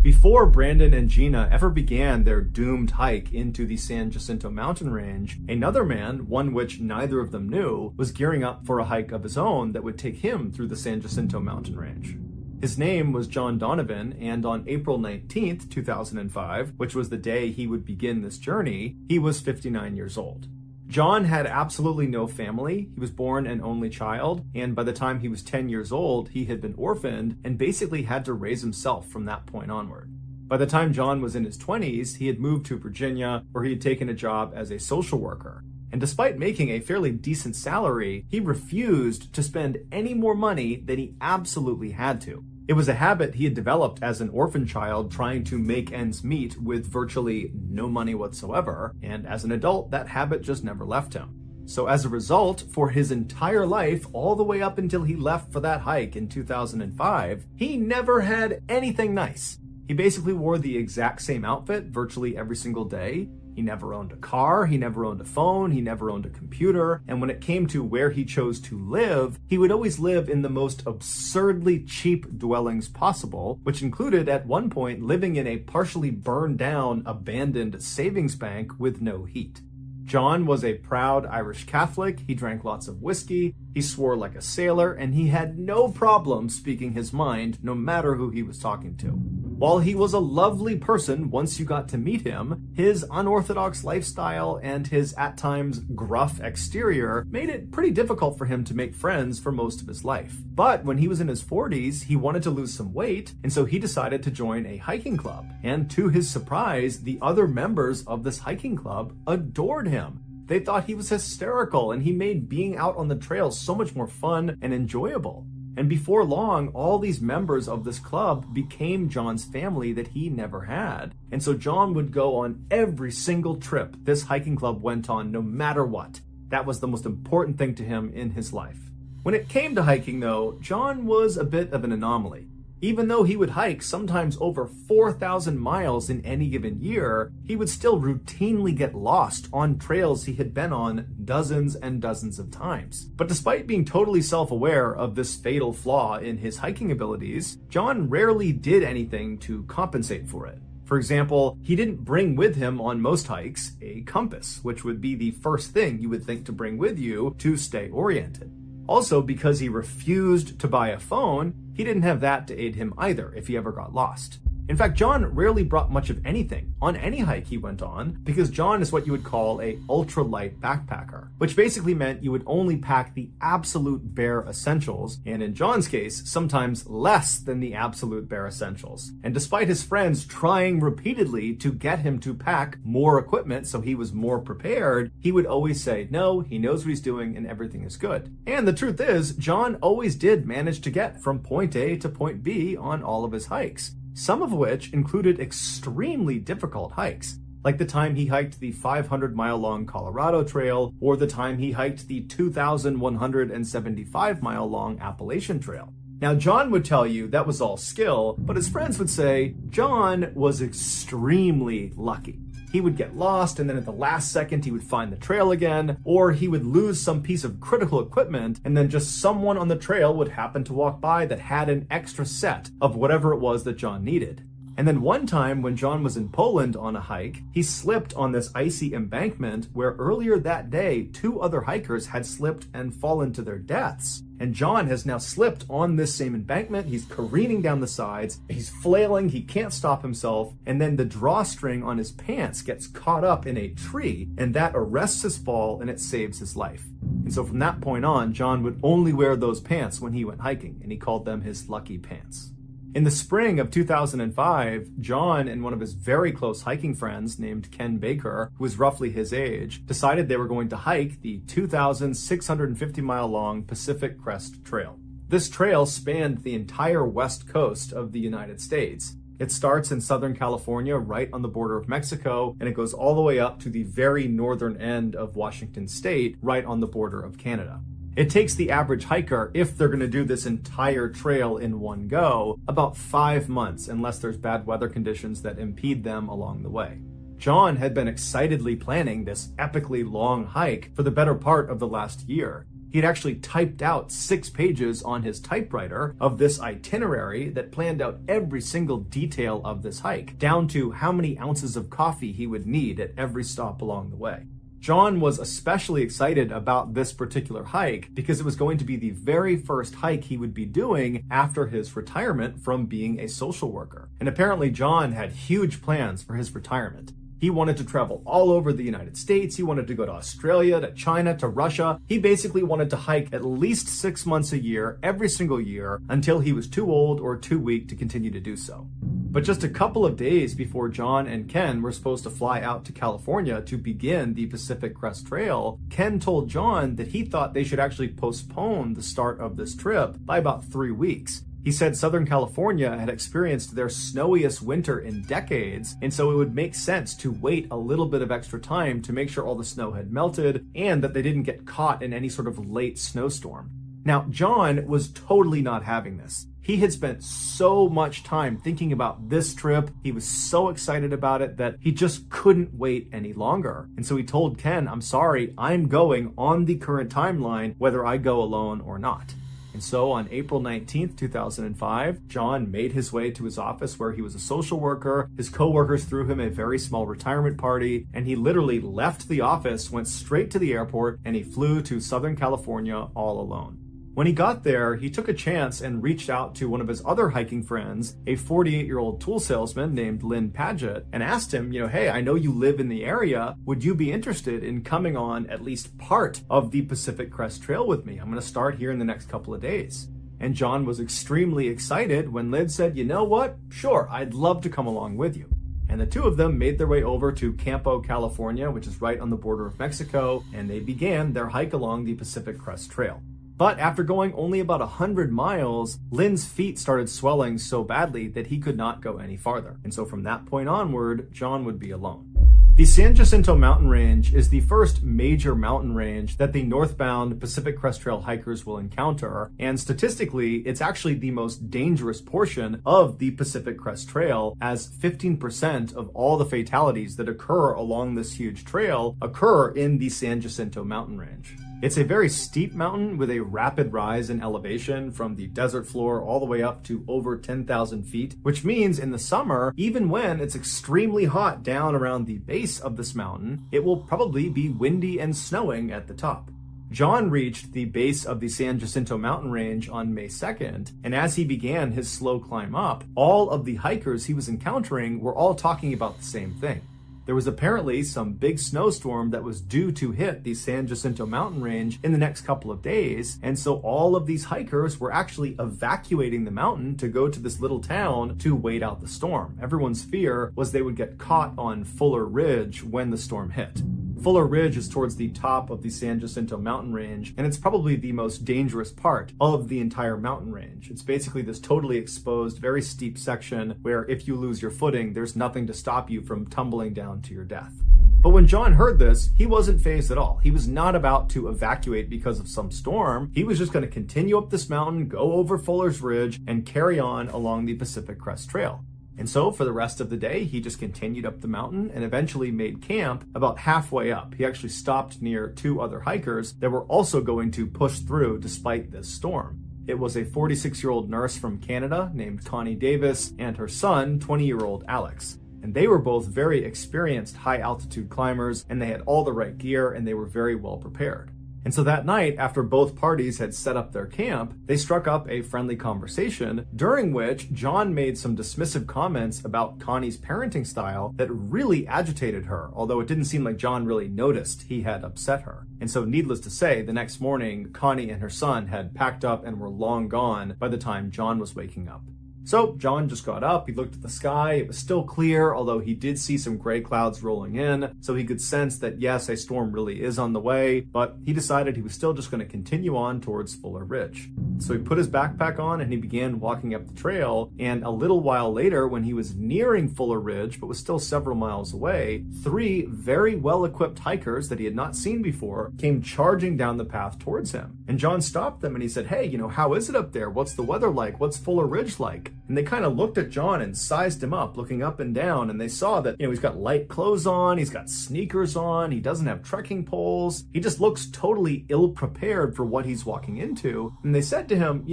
Before Brandon and Gina ever began their doomed hike into the San Jacinto mountain range, another man, one which neither of them knew, was gearing up for a hike of his own that would take him through the San Jacinto mountain range. His name was John Donovan, and on April 19th, 2005, which was the day he would begin this journey, he was 59 years old. John had absolutely no family. He was born an only child, and by the time he was 10 years old, he had been orphaned and basically had to raise himself from that point onward. By the time John was in his 20s, he had moved to Virginia, where he had taken a job as a social worker. And despite making a fairly decent salary, he refused to spend any more money than he absolutely had to. It was a habit he had developed as an orphan child trying to make ends meet with virtually no money whatsoever, and as an adult, that habit just never left him. So as a result, for his entire life, all the way up until he left for that hike in 2005, he never had anything nice. He basically wore the exact same outfit virtually every single day. He never owned a car, he never owned a phone, he never owned a computer, and when it came to where he chose to live, he would always live in the most absurdly cheap dwellings possible, which included at one point living in a partially burned down, abandoned savings bank with no heat. John was a proud Irish Catholic, he drank lots of whiskey, he swore like a sailor, and he had no problem speaking his mind no matter who he was talking to. While he was a lovely person once you got to meet him, his unorthodox lifestyle and his at times gruff exterior made it pretty difficult for him to make friends for most of his life. But when he was in his 40s, he wanted to lose some weight, and so he decided to join a hiking club. And to his surprise, the other members of this hiking club adored him. They thought he was hysterical, and he made being out on the trail so much more fun and enjoyable. And before long, all these members of this club became John's family that he never had. And so John would go on every single trip this hiking club went on, no matter what. That was the most important thing to him in his life. When it came to hiking, though, John was a bit of an anomaly. Even though he would hike sometimes over 4,000 miles in any given year, he would still routinely get lost on trails he had been on dozens and dozens of times. But despite being totally self-aware of this fatal flaw in his hiking abilities, John rarely did anything to compensate for it. For example, he didn't bring with him on most hikes a compass, which would be the first thing you would think to bring with you to stay oriented. Also, because he refused to buy a phone, he didn't have that to aid him either if he ever got lost. In fact, John rarely brought much of anything on any hike he went on, because John is what you would call a ultralight backpacker, which basically meant you would only pack the absolute bare essentials, and in John's case, sometimes less than the absolute bare essentials. And despite his friends trying repeatedly to get him to pack more equipment so he was more prepared, he would always say no, he knows what he's doing and everything is good. And the truth is, John always did manage to get from point A to point B on all of his hikes, some of which included extremely difficult hikes, like the time he hiked the 500-mile-long Colorado Trail, or the time he hiked the 2,175-mile-long Appalachian Trail. Now, John would tell you that was all skill, but his friends would say John was extremely lucky. He would get lost, and then at the last second he would find the trail again, or he would lose some piece of critical equipment, and then just someone on the trail would happen to walk by that had an extra set of whatever it was that John needed. And then one time when John was in Poland on a hike, he slipped on this icy embankment where earlier that day, 2 other hikers had slipped and fallen to their deaths. And John has now slipped on this same embankment. He's careening down the sides. He's flailing. He can't stop himself. And then the drawstring on his pants gets caught up in a tree, and that arrests his fall and it saves his life. And so from that point on, John would only wear those pants when he went hiking, and he called them his lucky pants. In the spring of 2005, John and one of his very close hiking friends named Ken Baker, who was roughly his age, decided they were going to hike the 2,650-mile-long Pacific Crest Trail. This trail spanned the entire west coast of the United States. It starts in Southern California, right on the border of Mexico, and it goes all the way up to the very northern end of Washington State, right on the border of Canada. It takes the average hiker, if they're going to do this entire trail in one go, about 5 months, unless there's bad weather conditions that impede them along the way. John had been excitedly planning this epically long hike for the better part of the last year. He'd actually typed out 6 pages on his typewriter of this itinerary that planned out every single detail of this hike, down to how many ounces of coffee he would need at every stop along the way. John was especially excited about this particular hike because it was going to be the very first hike he would be doing after his retirement from being a social worker. And apparently John had huge plans for his retirement. He wanted to travel all over the United States. He wanted to go to Australia, to China, to Russia. He basically wanted to hike at least 6 months a year, every single year, until he was too old or too weak to continue to do so. But just a couple of days before John and Ken were supposed to fly out to California to begin the Pacific Crest Trail, Ken told John that he thought they should actually postpone the start of this trip by about 3 weeks. He said Southern California had experienced their snowiest winter in decades, and so it would make sense to wait a little bit of extra time to make sure all the snow had melted and that they didn't get caught in any sort of late snowstorm. Now, John was totally not having this. He had spent so much time thinking about this trip. He was so excited about it that he just couldn't wait any longer. And so he told Ken, "I'm sorry, I'm going on the current timeline, whether I go alone or not." And so on April 19th, 2005, John made his way to his office where he was a social worker. His coworkers threw him a very small retirement party, and he literally left the office, went straight to the airport, and he flew to Southern California all alone. When he got there, he took a chance and reached out to one of his other hiking friends, a 48-year-old tool salesman named Lynn Paget, and asked him, hey, I know you live in the area. Would you be interested in coming on at least part of the Pacific Crest Trail with me? I'm going to start here in the next couple of days. And John was extremely excited when Lynn said, "You know what? Sure, I'd love to come along with you." And the two of them made their way over to Campo, California, which is right on the border of Mexico, and they began their hike along the Pacific Crest Trail. But after going only about 100 miles, Lynn's feet started swelling so badly that he could not go any farther. And so from that point onward, John would be alone. The San Jacinto mountain range is the first major mountain range that the northbound Pacific Crest Trail hikers will encounter, and statistically, it's actually the most dangerous portion of the Pacific Crest Trail, as 15% of all the fatalities that occur along this huge trail occur in the San Jacinto mountain range. It's a very steep mountain with a rapid rise in elevation from the desert floor all the way up to over 10,000 feet, which means in the summer, even when it's extremely hot down around the base of this mountain, it will probably be windy and snowing at the top. John reached the base of the San Jacinto mountain range on May 2nd, and as he began his slow climb up, all of the hikers he was encountering were all talking about the same thing. There was apparently some big snowstorm that was due to hit the San Jacinto mountain range in the next couple of days, and so all of these hikers were actually evacuating the mountain to go to this little town to wait out the storm. Everyone's fear was they would get caught on Fuller Ridge when the storm hit. Fuller Ridge is towards the top of the San Jacinto mountain range, and it's probably the most dangerous part of the entire mountain range. It's basically this totally exposed, very steep section where if you lose your footing, there's nothing to stop you from tumbling down to your death. But when John heard this, he wasn't fazed at all. He was not about to evacuate because of some storm. He was just going to continue up this mountain, go over Fuller's Ridge, and carry on along the Pacific Crest Trail. And so for the rest of the day, he just continued up the mountain and eventually made camp about halfway up. He actually stopped near two other hikers that were also going to push through despite this storm. It was a 46-year-old nurse from Canada named Connie Davis and her son, 20-year-old Alex. And they were both very experienced high-altitude climbers, and they had all the right gear, and they were very well prepared. And so that night, after both parties had set up their camp, they struck up a friendly conversation, during which John made some dismissive comments about Connie's parenting style that really agitated her, although it didn't seem like John really noticed he had upset her. And so needless to say, the next morning, Connie and her son had packed up and were long gone by the time John was waking up. So John just got up, he looked at the sky, it was still clear, although he did see some gray clouds rolling in, so he could sense that yes, a storm really is on the way, but he decided he was still just going to continue on towards Fuller Ridge. So he put his backpack on and he began walking up the trail, and a little while later, when he was nearing Fuller Ridge, but was still several miles away, three very well-equipped hikers that he had not seen before came charging down the path towards him. And John stopped them and he said, "Hey, how is it up there? What's the weather like? What's Fuller Ridge like?" And they kind of looked at John and sized him up, looking up and down, and they saw that, he's got light clothes on, he's got sneakers on, he doesn't have trekking poles, he just looks totally ill-prepared for what he's walking into. And they said to him,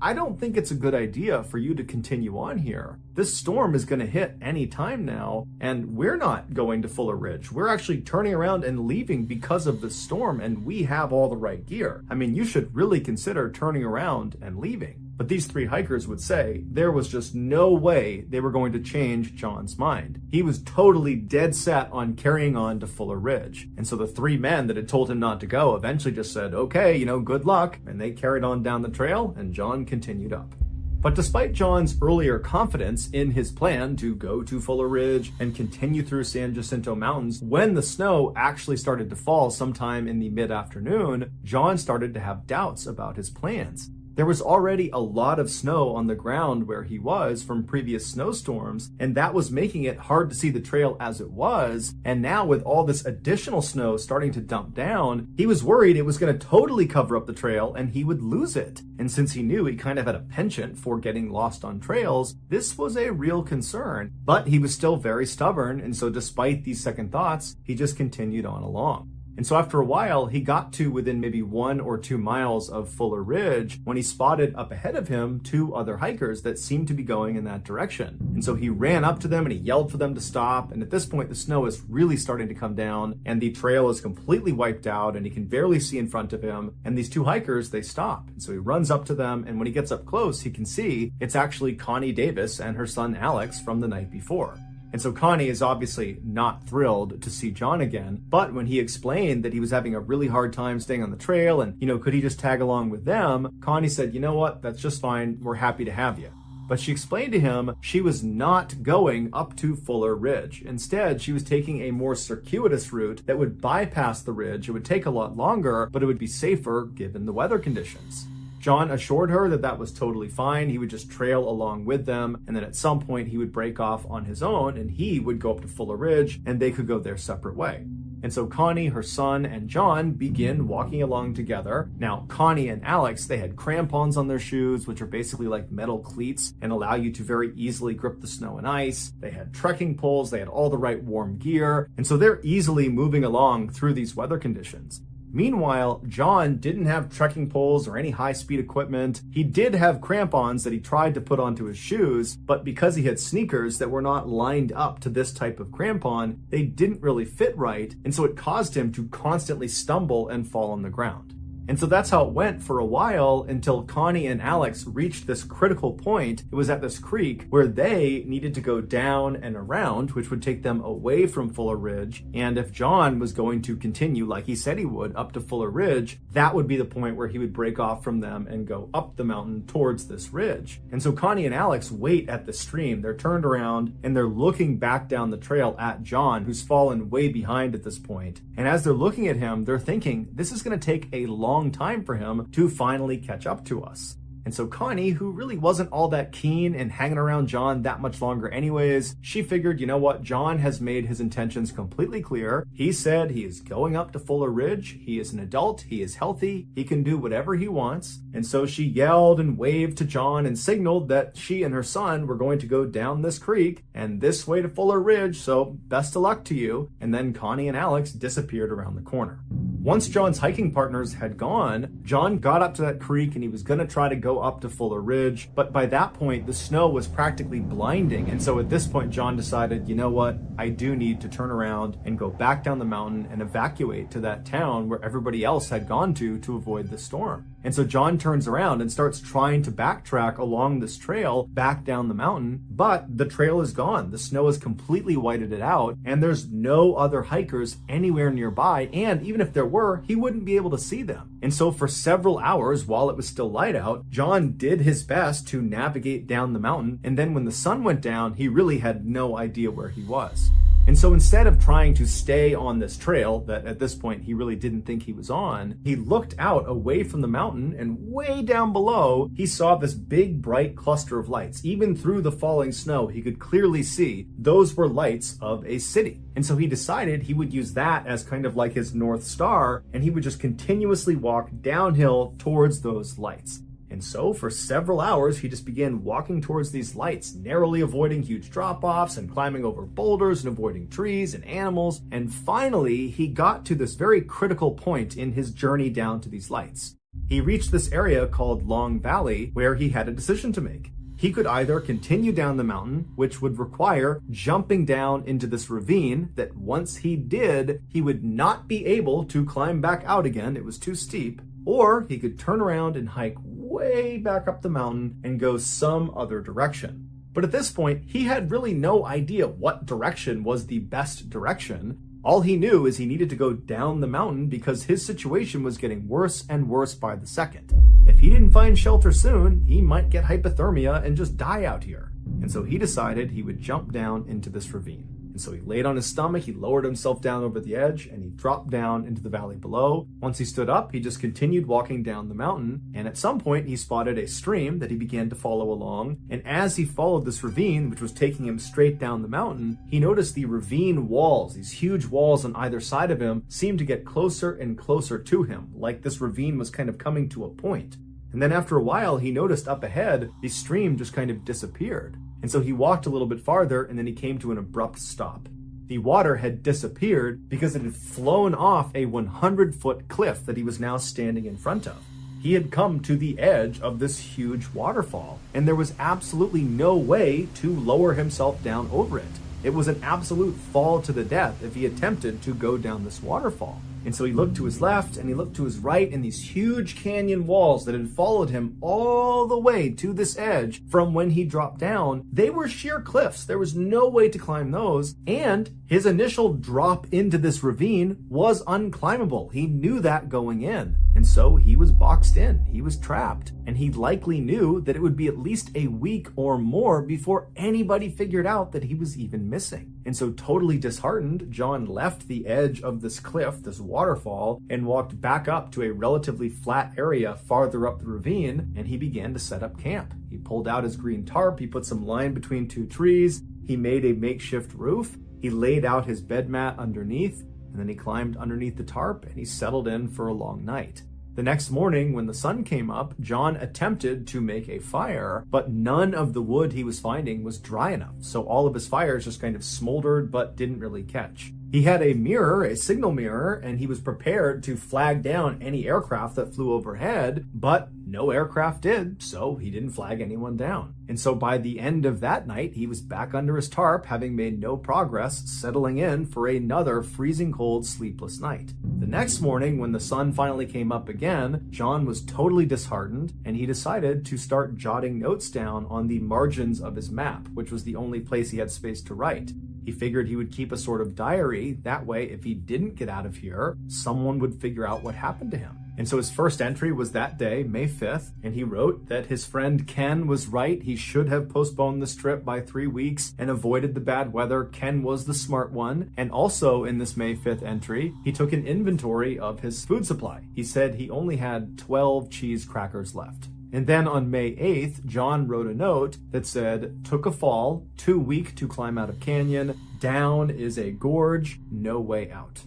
I don't think it's a good idea for you to continue on here. This storm is going to hit any time now, and we're not going to Fuller Ridge. We're actually turning around and leaving because of the storm, and we have all the right gear. You should really consider turning around and leaving. But these three hikers would say there was just no way they were going to change John's mind. He was totally dead set on carrying on to Fuller Ridge. And so the three men that had told him not to go eventually just said, okay, good luck. And they carried on down the trail, and John continued up. But despite John's earlier confidence in his plan to go to Fuller Ridge and continue through San Jacinto Mountains, when the snow actually started to fall sometime in the mid-afternoon, John started to have doubts about his plans. There was already a lot of snow on the ground where he was from previous snowstorms, and that was making it hard to see the trail as it was. And now with all this additional snow starting to dump down, he was worried it was going to totally cover up the trail and he would lose it. And since he knew he kind of had a penchant for getting lost on trails, this was a real concern. But he was still very stubborn, and so despite these second thoughts, he just continued on along. And so after a while, he got to within maybe 1 or 2 miles of Fuller Ridge when he spotted up ahead of him 2 other hikers that seemed to be going in that direction. And so he ran up to them and he yelled for them to stop. And at this point, the snow is really starting to come down and the trail is completely wiped out and he can barely see in front of him. And these 2 hikers, they stop. And so he runs up to them, and when he gets up close, he can see it's actually Connie Davis and her son Alex from the night before. And so Connie is obviously not thrilled to see John again, but when he explained that he was having a really hard time staying on the trail and, could he just tag along with them, Connie said, you know what, that's just fine, we're happy to have you. But she explained to him she was not going up to Fuller Ridge. Instead, she was taking a more circuitous route that would bypass the ridge. It would take a lot longer, but it would be safer given the weather conditions. John assured her that that was totally fine. He would just trail along with them, and then at some point he would break off on his own and he would go up to Fuller Ridge and they could go their separate way. And so Connie, her son, and John begin walking along together. Now, Connie and Alex, they had crampons on their shoes, which are basically like metal cleats and allow you to very easily grip the snow and ice. They had trekking poles, they had all the right warm gear, and so they're easily moving along through these weather conditions. Meanwhile, John didn't have trekking poles or any high-speed equipment. He did have crampons that he tried to put onto his shoes, but because he had sneakers that were not lined up to this type of crampon, they didn't really fit right, and so it caused him to constantly stumble and fall on the ground. And so that's how it went for a while until Connie and Alex reached this critical point. It was at this creek where they needed to go down and around, which would take them away from Fuller Ridge. And if John was going to continue, like he said he would, up to Fuller Ridge, that would be the point where he would break off from them and go up the mountain towards this ridge. And so Connie and Alex wait at the stream. They're turned around and they're looking back down the trail at John, who's fallen way behind at this point. And as they're looking at him, they're thinking, this is going to take a long time for him to finally catch up to us. And so Connie, who really wasn't all that keen in hanging around John that much longer anyways, she figured, you know what, John has made his intentions completely clear. He said he is going up to Fuller Ridge. He is an adult. He is healthy. He can do whatever he wants. And so she yelled and waved to John and signaled that she and her son were going to go down this creek and this way to Fuller Ridge, so best of luck to you. And then Connie and Alex disappeared around the corner. Once John's hiking partners had gone, John got up to that creek and he was going to try to go up to Fuller Ridge, but by that point the snow was practically blinding, and so at this point John decided, you know what, I do need to turn around and go back down the mountain and evacuate to that town where everybody else had gone to avoid the storm. And so John turns around and starts trying to backtrack along this trail back down the mountain, but the trail is gone. The snow has completely whited it out, and there's no other hikers anywhere nearby, and even if there were, he wouldn't be able to see them. And so for several hours while it was still light out, John did his best to navigate down the mountain, and then when the sun went down, he really had no idea where he was. And so instead of trying to stay on this trail that at this point he really didn't think he was on, he looked out away from the mountain, and way down below, he saw this big bright cluster of lights. Even through the falling snow, he could clearly see those were lights of a city. And so he decided he would use that as kind of like his North Star, and he would just continuously walk downhill towards those lights. And so for several hours, he just began walking towards these lights, narrowly avoiding huge drop-offs and climbing over boulders and avoiding trees and animals. And finally, he got to this very critical point in his journey down to these lights. He reached this area called Long Valley, where he had a decision to make. He could either continue down the mountain, which would require jumping down into this ravine that once he did, he would not be able to climb back out again. It was too steep. Or he could turn around and hike way back up the mountain and go some other direction. But at this point, he had really no idea what direction was the best direction. All he knew is he needed to go down the mountain because his situation was getting worse and worse by the second. If he didn't find shelter soon, he might get hypothermia and just die out here. And so he decided he would jump down into this ravine. And so he laid on his stomach, he lowered himself down over the edge, and he dropped down into the valley below. Once he stood up, he just continued walking down the mountain, and at some point he spotted a stream that he began to follow along. And as he followed this ravine, which was taking him straight down the mountain, he noticed the ravine walls, these huge walls on either side of him, seemed to get closer and closer to him, like this ravine was kind of coming to a point. And then after a while, he noticed up ahead, the stream just kind of disappeared. And so he walked a little bit farther, and then he came to an abrupt stop. The water had disappeared because it had flown off a 100-foot cliff that he was now standing in front of. He had come to the edge of this huge waterfall, and there was absolutely no way to lower himself down over it. It was an absolute fall to the death if he attempted to go down this waterfall. And so he looked to his left and he looked to his right, and these huge canyon walls that had followed him all the way to this edge from when he dropped down, they were sheer cliffs. There was no way to climb those. And his initial drop into this ravine was unclimbable. He knew that going in. And so he was boxed in. He was trapped. And he likely knew that it would be at least a week or more before anybody figured out that he was even missing. And so totally disheartened, John left the edge of this cliff, this waterfall, and walked back up to a relatively flat area farther up the ravine, and he began to set up camp. He pulled out his green tarp, he put some line between two trees, he made a makeshift roof, he laid out his bed mat underneath, and then he climbed underneath the tarp and he settled in for a long night. The next morning, when the sun came up, John attempted to make a fire, but none of the wood he was finding was dry enough, so all of his fires just kind of smoldered but didn't really catch. He had a mirror, a signal mirror, and he was prepared to flag down any aircraft that flew overhead, but no aircraft did, so he didn't flag anyone down. And so by the end of that night, he was back under his tarp, having made no progress, settling in for another freezing cold, sleepless night. The next morning, when the sun finally came up again, John was totally disheartened, and he decided to start jotting notes down on the margins of his map, which was the only place he had space to write. He figured he would keep a sort of diary. That way, if he didn't get out of here, someone would figure out what happened to him. And so his first entry was that day, May 5th, and he wrote that his friend Ken was right. He should have postponed this trip by 3 weeks and avoided the bad weather. Ken was the smart one. And also in this May 5th entry, he took an inventory of his food supply. He said he only had 12 cheese crackers left. And then on May 8th, John wrote a note that said, took a fall, too weak to climb out of canyon, down is a gorge, no way out.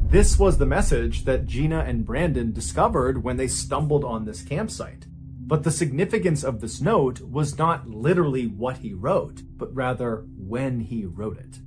This was the message that Gina and Brandon discovered when they stumbled on this campsite. But the significance of this note was not literally what he wrote, but rather when he wrote it.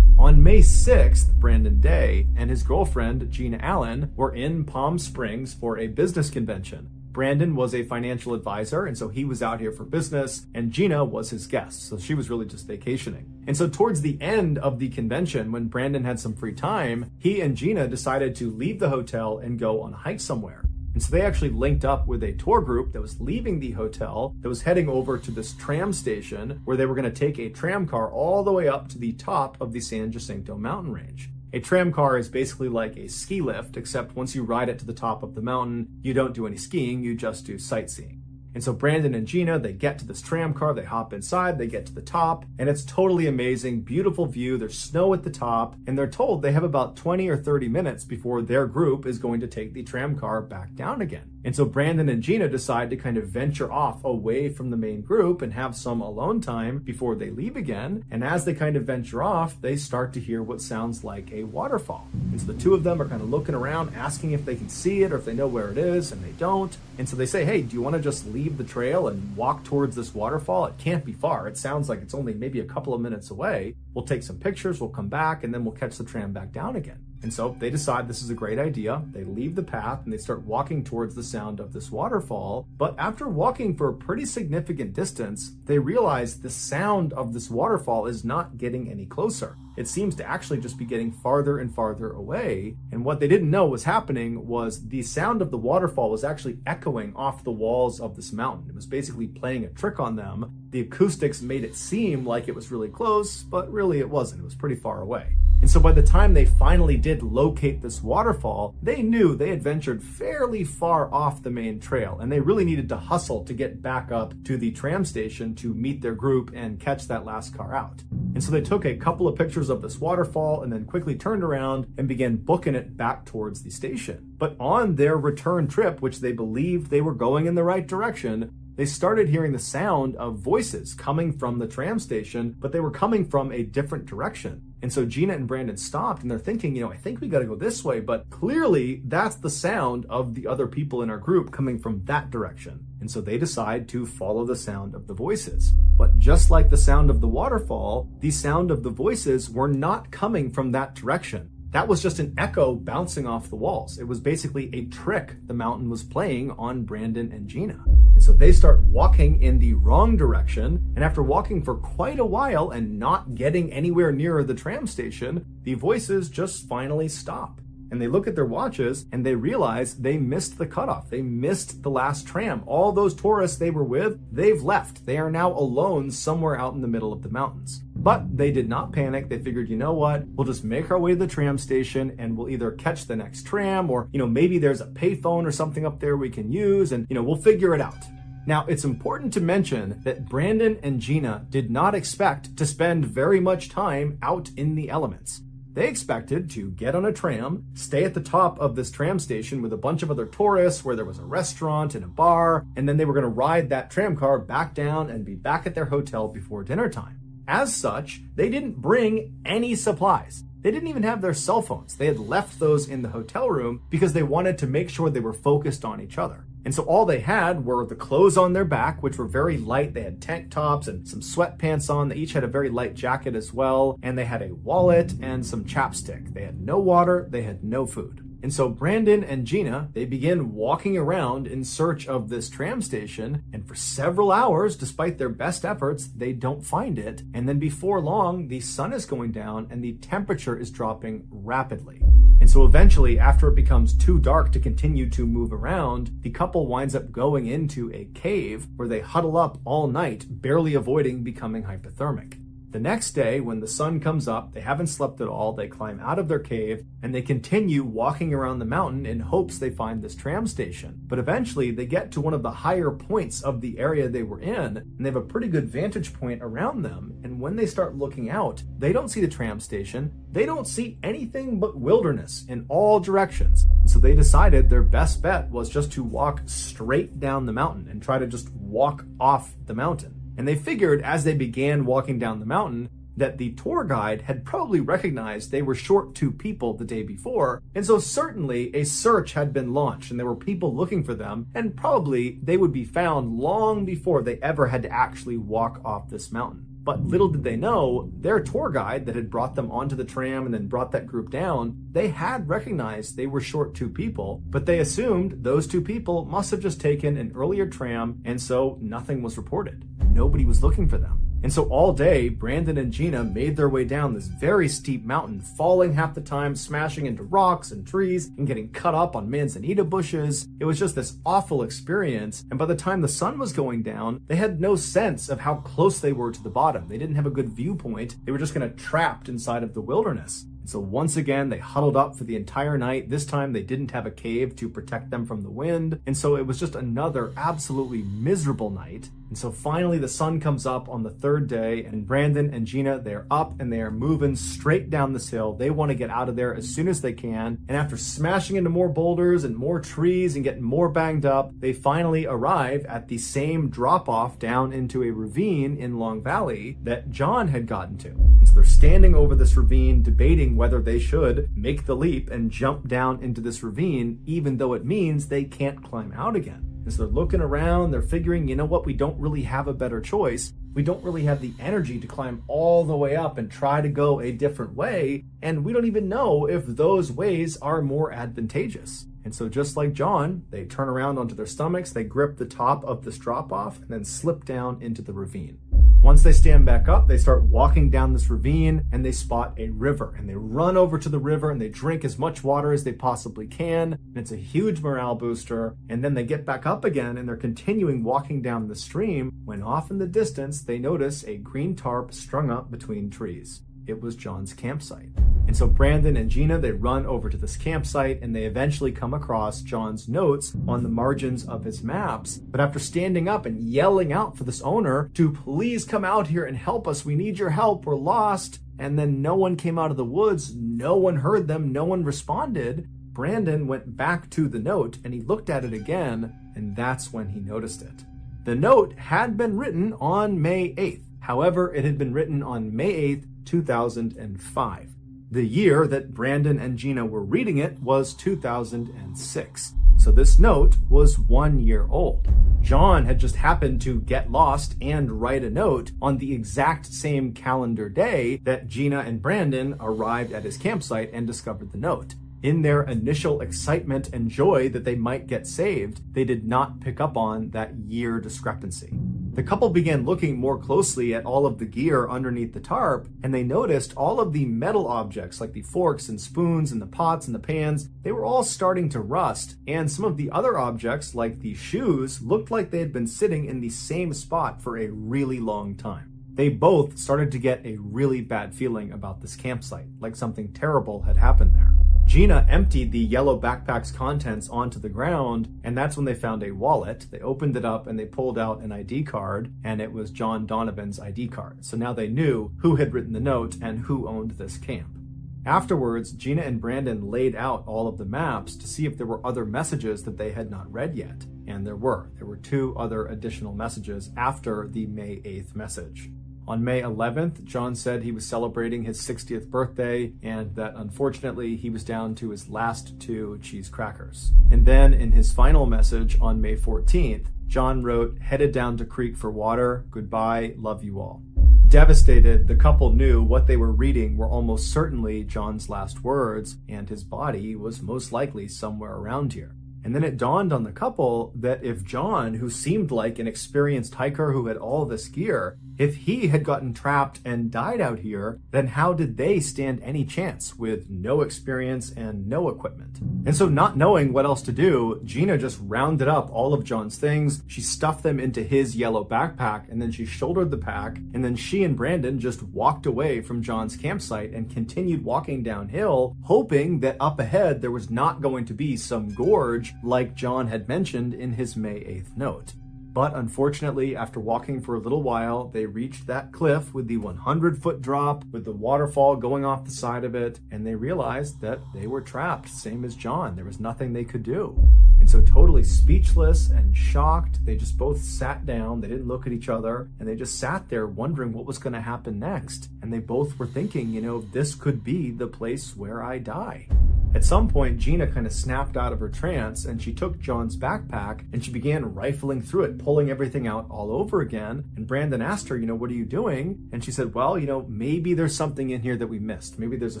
On May 6th, Brandon Day and his girlfriend, Gina Allen, were in Palm Springs for a business convention. Brandon was a financial advisor, and so he was out here for business, and Gina was his guest, so she was really just vacationing. And so towards the end of the convention, when Brandon had some free time, he and Gina decided to leave the hotel and go on a hike somewhere. And so they actually linked up with a tour group that was leaving the hotel, that was heading over to this tram station, where they were going to take a tram car all the way up to the top of the San Jacinto mountain range. A tram car is basically like a ski lift, except once you ride it to the top of the mountain, you don't do any skiing, you just do sightseeing. And so Brandon and Gina, they get to this tram car, they hop inside, they get to the top, and it's totally amazing, beautiful view, there's snow at the top, and they're told they have about 20 or 30 minutes before their group is going to take the tram car back down again. And so Brandon and Gina decide to kind of venture off away from the main group and have some alone time before they leave again. And as they kind of venture off, they start to hear what sounds like a waterfall. And so the two of them are kind of looking around, asking if they can see it or if they know where it is, and they don't. And so they say, hey, do you want to just leave the trail and walk towards this waterfall? It can't be far. It sounds like it's only maybe a couple of minutes away. We'll take some pictures, we'll come back, and then we'll catch the tram back down again. And so they decide this is a great idea. They leave the path and they start walking towards the sound of this waterfall. But after walking for a pretty significant distance, they realize the sound of this waterfall is not getting any closer. It seems to actually just be getting farther and farther away. And what they didn't know was happening was the sound of the waterfall was actually echoing off the walls of this mountain. It was basically playing a trick on them. The acoustics made it seem like it was really close, but really it wasn't. It was pretty far away. And so by the time they finally did locate this waterfall, they knew they had ventured fairly far off the main trail, and they really needed to hustle to get back up to the tram station to meet their group and catch that last car out. And so they took a couple of pictures of this waterfall and then quickly turned around and began booking it back towards the station. But on their return trip, which they believed they were going in the right direction, they started hearing the sound of voices coming from the tram station, but they were coming from a different direction. And so Gina and Brandon stopped and they're thinking, I think we got to go this way, but clearly that's the sound of the other people in our group coming from that direction. And so they decide to follow the sound of the voices. But just like the sound of the waterfall, the sound of the voices were not coming from that direction. That was just an echo bouncing off the walls. It was basically a trick the mountain was playing on Brandon and Gina. And so they start walking in the wrong direction, and after walking for quite a while and not getting anywhere nearer the tram station, the voices just finally stop. And they look at their watches and they realize they missed the cutoff. They missed the last tram. All those tourists they were with, they've left. They are now alone somewhere out in the middle of the mountains. But they did not panic. They figured, you know what? We'll just make our way to the tram station and we'll either catch the next tram or, maybe there's a payphone or something up there we can use and, we'll figure it out. Now, it's important to mention that Brandon and Gina did not expect to spend very much time out in the elements. They expected to get on a tram, stay at the top of this tram station with a bunch of other tourists where there was a restaurant and a bar, and then they were going to ride that tram car back down and be back at their hotel before dinner time. As such, they didn't bring any supplies. They didn't even have their cell phones. They had left those in the hotel room because they wanted to make sure they were focused on each other. And so all they had were the clothes on their back, which were very light. They had tank tops and some sweatpants on. They each had a very light jacket as well. And they had a wallet and some chapstick. They had no water. They had no food. And so Brandon and Gina, they begin walking around in search of this tram station. And for several hours, despite their best efforts, they don't find it. And then before long, the sun is going down and the temperature is dropping rapidly. And so eventually, after it becomes too dark to continue to move around, the couple winds up going into a cave where they huddle up all night, barely avoiding becoming hypothermic. The next day, when the sun comes up, they haven't slept at all, they climb out of their cave, and they continue walking around the mountain in hopes they find this tram station. But eventually, they get to one of the higher points of the area they were in, and they have a pretty good vantage point around them, and when they start looking out, they don't see the tram station, they don't see anything but wilderness in all directions. And so they decided their best bet was just to walk straight down the mountain and try to just walk off the mountain. And they figured as they began walking down the mountain that the tour guide had probably recognized they were short 2 people the day before. And so certainly a search had been launched and there were people looking for them, and probably they would be found long before they ever had to actually walk off this mountain. But little did they know, their tour guide that had brought them onto the tram and then brought that group down, they had recognized they were short 2 people, but they assumed those 2 people must have just taken an earlier tram, and so nothing was reported. Nobody was looking for them. And so all day, Brandon and Gina made their way down this very steep mountain, falling half the time, smashing into rocks and trees, and getting cut up on manzanita bushes. It was just this awful experience, and by the time the sun was going down, they had no sense of how close they were to the bottom. They didn't have a good viewpoint. They were just kind of trapped inside of the wilderness. So once again, they huddled up for the entire night. This time they didn't have a cave to protect them from the wind. And so it was just another absolutely miserable night. And so finally the sun comes up on the 3rd day, and Brandon and Gina, they're up and they are moving straight down this hill. They want to get out of there as soon as they can. And after smashing into more boulders and more trees and getting more banged up, they finally arrive at the same drop off down into a ravine in Long Valley that John had gotten to. And so they're standing over this ravine debating whether they should make the leap and jump down into this ravine, even though it means they can't climb out again. As they're looking around, they're figuring, you know what, we don't really have a better choice. We don't really have the energy to climb all the way up and try to go a different way, and we don't even know if those ways are more advantageous. And so just like John, they turn around onto their stomachs, they grip the top of this drop-off, and then slip down into the ravine. Once they stand back up, they start walking down this ravine and they spot a river, and they run over to the river and they drink as much water as they possibly can. And it's a huge morale booster. And then they get back up again and they're continuing walking down the stream when off in the distance, they notice a green tarp strung up between trees. it was John's campsite. And so Brandon and Gina, they run over to this campsite and they eventually come across John's notes on the margins of his maps. But after standing up and yelling out for this owner to please come out here and help us, we need your help, we're lost, and then no one came out of the woods, no one heard them, no one responded, Brandon went back to the note and he looked at it again, and that's when he noticed it. The note had been written on May 8th. However, it had been written on May 8th, 2005. The year that Brandon and Gina were reading it was 2006. So this note was 1 year old. John had just happened to get lost and write a note on the exact same calendar day that Gina and Brandon arrived at his campsite and discovered the note. In their initial excitement and joy that they might get saved, they did not pick up on that year discrepancy. The couple began looking more closely at all of the gear underneath the tarp, and they noticed all of the metal objects like the forks and spoons and the pots and the pans, they were all starting to rust, and some of the other objects like the shoes looked like they had been sitting in the same spot for a really long time. They both started to get a really bad feeling about this campsite, like something terrible had happened there. Gina emptied the yellow backpack's contents onto the ground, and that's when they found a wallet. They opened it up and they pulled out an ID card, and it was John Donovan's ID card. So now they knew who had written the note and who owned this camp. Afterwards, Gina and Brandon laid out all of the maps to see if there were other messages that they had not read yet. And there were. There were 2 other additional messages after the May 8th message. On May 11th, John said he was celebrating his 60th birthday and that unfortunately he was down to his last 2 cheese crackers. And then in his final message on May 14th, John wrote, "Headed down to creek for water. Goodbye. Love you all." Devastated, the couple knew what they were reading were almost certainly John's last words, and his body was most likely somewhere around here. And then it dawned on the couple that if John, who seemed like an experienced hiker who had all this gear, if he had gotten trapped and died out here, then how did they stand any chance with no experience and no equipment? And so not knowing what else to do, Gina just rounded up all of John's things, she stuffed them into his yellow backpack, and then she shouldered the pack, and then she and Brandon just walked away from John's campsite and continued walking downhill, hoping that up ahead there was not going to be some gorge like John had mentioned in his May 8th note. But unfortunately, after walking for a little while, they reached that cliff with the 100-foot drop, with the waterfall going off the side of it, and they realized that they were trapped, same as John. There was nothing they could do. And so totally speechless and shocked, they just both sat down, they didn't look at each other, and they just sat there wondering what was going to happen next. And they both were thinking, this could be the place where I die. At some point, Gina kind of snapped out of her trance and she took John's backpack and she began rifling through it, pulling everything out all over again. And Brandon asked her, what are you doing? And she said, well, maybe there's something in here that we missed. Maybe there's a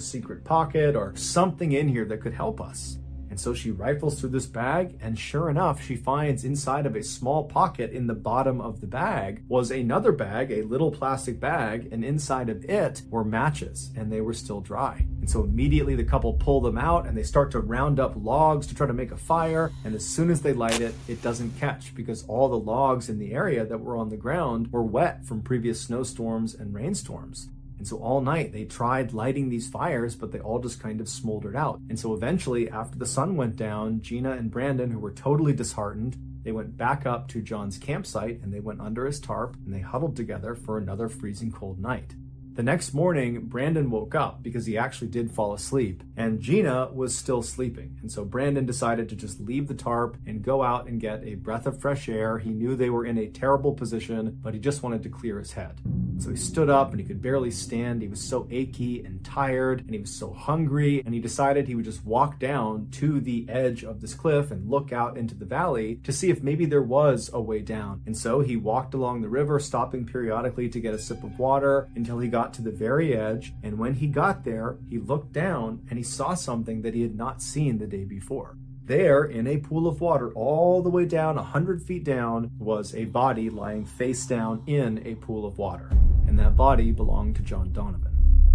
secret pocket or something in here that could help us. And so she rifles through this bag, and sure enough, she finds inside of a small pocket in the bottom of the bag was another bag, a little plastic bag, and inside of it were matches, and they were still dry. And so immediately the couple pull them out and they start to round up logs to try to make a fire, and as soon as they light it, it doesn't catch because all the logs in the area that were on the ground were wet from previous snowstorms and rainstorms. And so all night they tried lighting these fires, but they all just kind of smoldered out. And so eventually, after the sun went down, Gina and Brandon, who were totally disheartened, they went back up to John's campsite and they went under his tarp and they huddled together for another freezing cold night. The next morning, Brandon woke up because he actually did fall asleep, and Gina was still sleeping. And so Brandon decided to just leave the tarp and go out and get a breath of fresh air. He knew they were in a terrible position, but he just wanted to clear his head. So he stood up and he could barely stand. He was so achy and tired and he was so hungry, and he decided he would just walk down to the edge of this cliff and look out into the valley to see if maybe there was a way down. And so he walked along the river, stopping periodically to get a sip of water until he got to the very edge. And when he got there, he looked down and he saw something that he had not seen the day before. There, in a pool of water all the way down, 100 feet down, was a body lying face down in a pool of water. And that body belonged to John Donovan.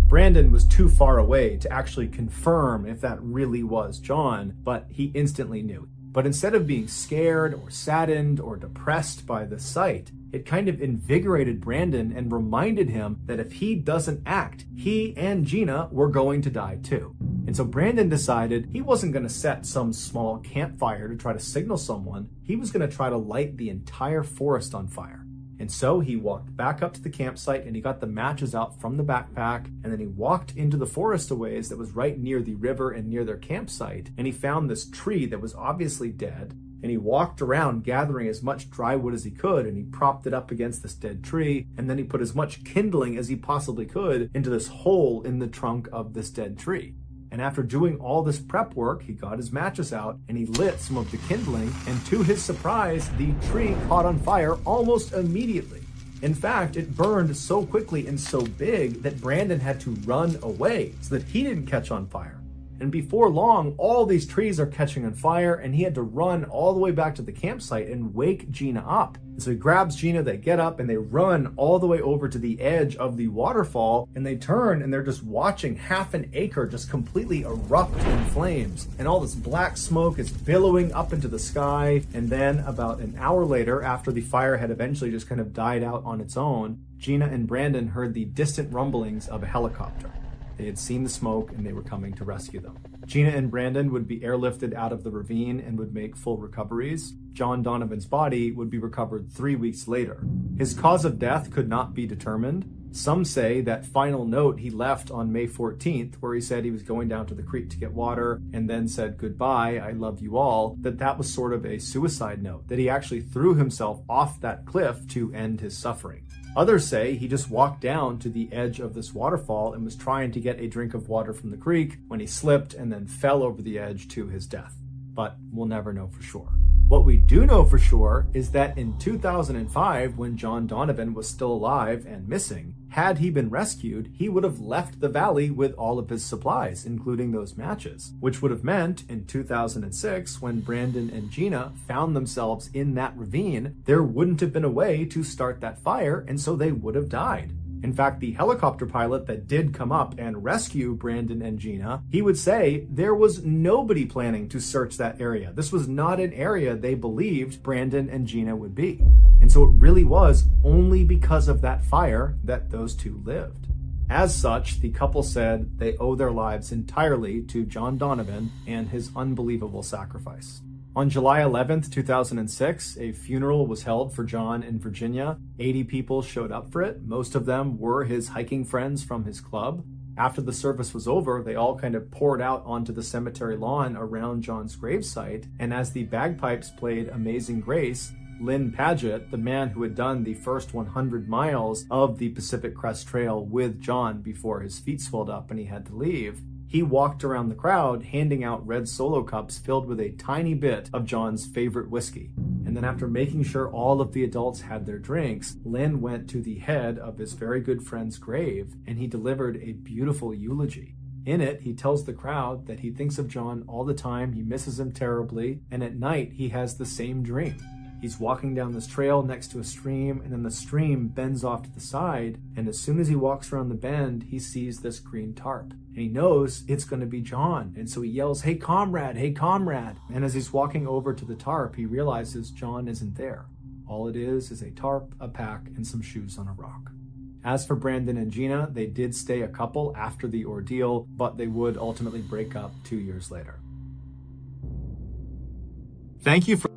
Brandon was too far away to actually confirm if that really was John, but he instantly knew. But instead of being scared or saddened or depressed by the sight, it kind of invigorated Brandon and reminded him that if he doesn't act, he and Gina were going to die too. And so Brandon decided he wasn't going to set some small campfire to try to signal someone. He was going to try to light the entire forest on fire. And so he walked back up to the campsite and he got the matches out from the backpack, and then he walked into the forest a ways that was right near the river and near their campsite, and he found this tree that was obviously dead. And he walked around gathering as much dry wood as he could, and he propped it up against this dead tree, and then he put as much kindling as he possibly could into this hole in the trunk of this dead tree. And after doing all this prep work, he got his matches out and he lit some of the kindling, and to his surprise, the tree caught on fire almost immediately. In fact, it burned so quickly and so big that Brandon had to run away so that he didn't catch on fire. And before long, all these trees are catching on fire, and he had to run all the way back to the campsite and wake Gina up. So he grabs Gina, they get up, and they run all the way over to the edge of the waterfall, and they turn, and they're just watching half an acre just completely erupt in flames. And all this black smoke is billowing up into the sky. And then about an hour later, after the fire had eventually just kind of died out on its own, Gina and Brandon heard the distant rumblings of a helicopter. They had seen the smoke and they were coming to rescue them. Gina and Brandon would be airlifted out of the ravine and would make full recoveries. John Donovan's body would be recovered 3 weeks later. His cause of death could not be determined. Some say that final note he left on May 14th, where he said he was going down to the creek to get water and then said goodbye, I love you all, that was sort of a suicide note, that he actually threw himself off that cliff to end his suffering. Others say he just walked down to the edge of this waterfall and was trying to get a drink of water from the creek when he slipped and then fell over the edge to his death. But we'll never know for sure. What we do know for sure is that in 2005, when John Donovan was still alive and missing, had he been rescued, he would have left the valley with all of his supplies, including those matches, which would have meant in 2006, when Brandon and Gina found themselves in that ravine, there wouldn't have been a way to start that fire, and so they would have died. In fact, the helicopter pilot that did come up and rescue Brandon and Gina, he would say there was nobody planning to search that area. This was not an area they believed Brandon and Gina would be. And so it really was only because of that fire that those two lived. As such, the couple said they owe their lives entirely to John Donovan and his unbelievable sacrifice. On July 11th, 2006, a funeral was held for John in Virginia. 80 people showed up for it. Most of them were his hiking friends from his club. After the service was over, they all kind of poured out onto the cemetery lawn around John's gravesite. And as the bagpipes played Amazing Grace, Lynn Paget, the man who had done the first 100 miles of the Pacific Crest Trail with John before his feet swelled up and he had to leave, he walked around the crowd handing out red Solo cups filled with a tiny bit of John's favorite whiskey. And then after making sure all of the adults had their drinks, Lynn went to the head of his very good friend's grave and he delivered a beautiful eulogy. In it, he tells the crowd that he thinks of John all the time, he misses him terribly, and at night he has the same dream. He's walking down this trail next to a stream, and then the stream bends off to the side, and as soon as he walks around the bend, he sees this green tarp. And he knows it's going to be John, and so he yells, "Hey comrade, hey comrade." And as he's walking over to the tarp, he realizes John isn't there. All it is a tarp, a pack, and some shoes on a rock. As for Brandon and Gina, they did stay a couple after the ordeal, but they would ultimately break up 2 years later. Thank you for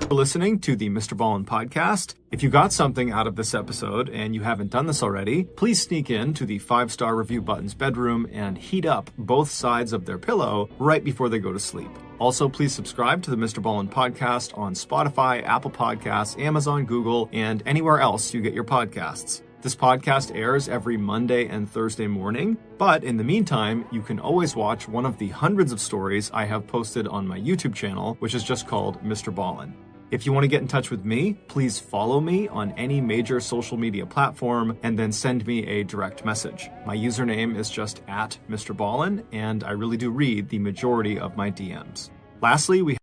for listening to the Mr. Ballin podcast. If you got something out of this episode and you haven't done this already, please sneak in to the 5-star review button's bedroom and heat up both sides of their pillow right before they go to sleep. Also, please subscribe to the Mr. Ballin podcast on Spotify, Apple Podcasts, Amazon, Google, and anywhere else you get your podcasts. This podcast airs every Monday and Thursday morning, but in the meantime, you can always watch one of the hundreds of stories I have posted on my YouTube channel, which is just called Mr. Ballin. If you want to get in touch with me, please follow me on any major social media platform and then send me a direct message. My username is just @MrBallen, and I really do read the majority of my DMs. Lastly, we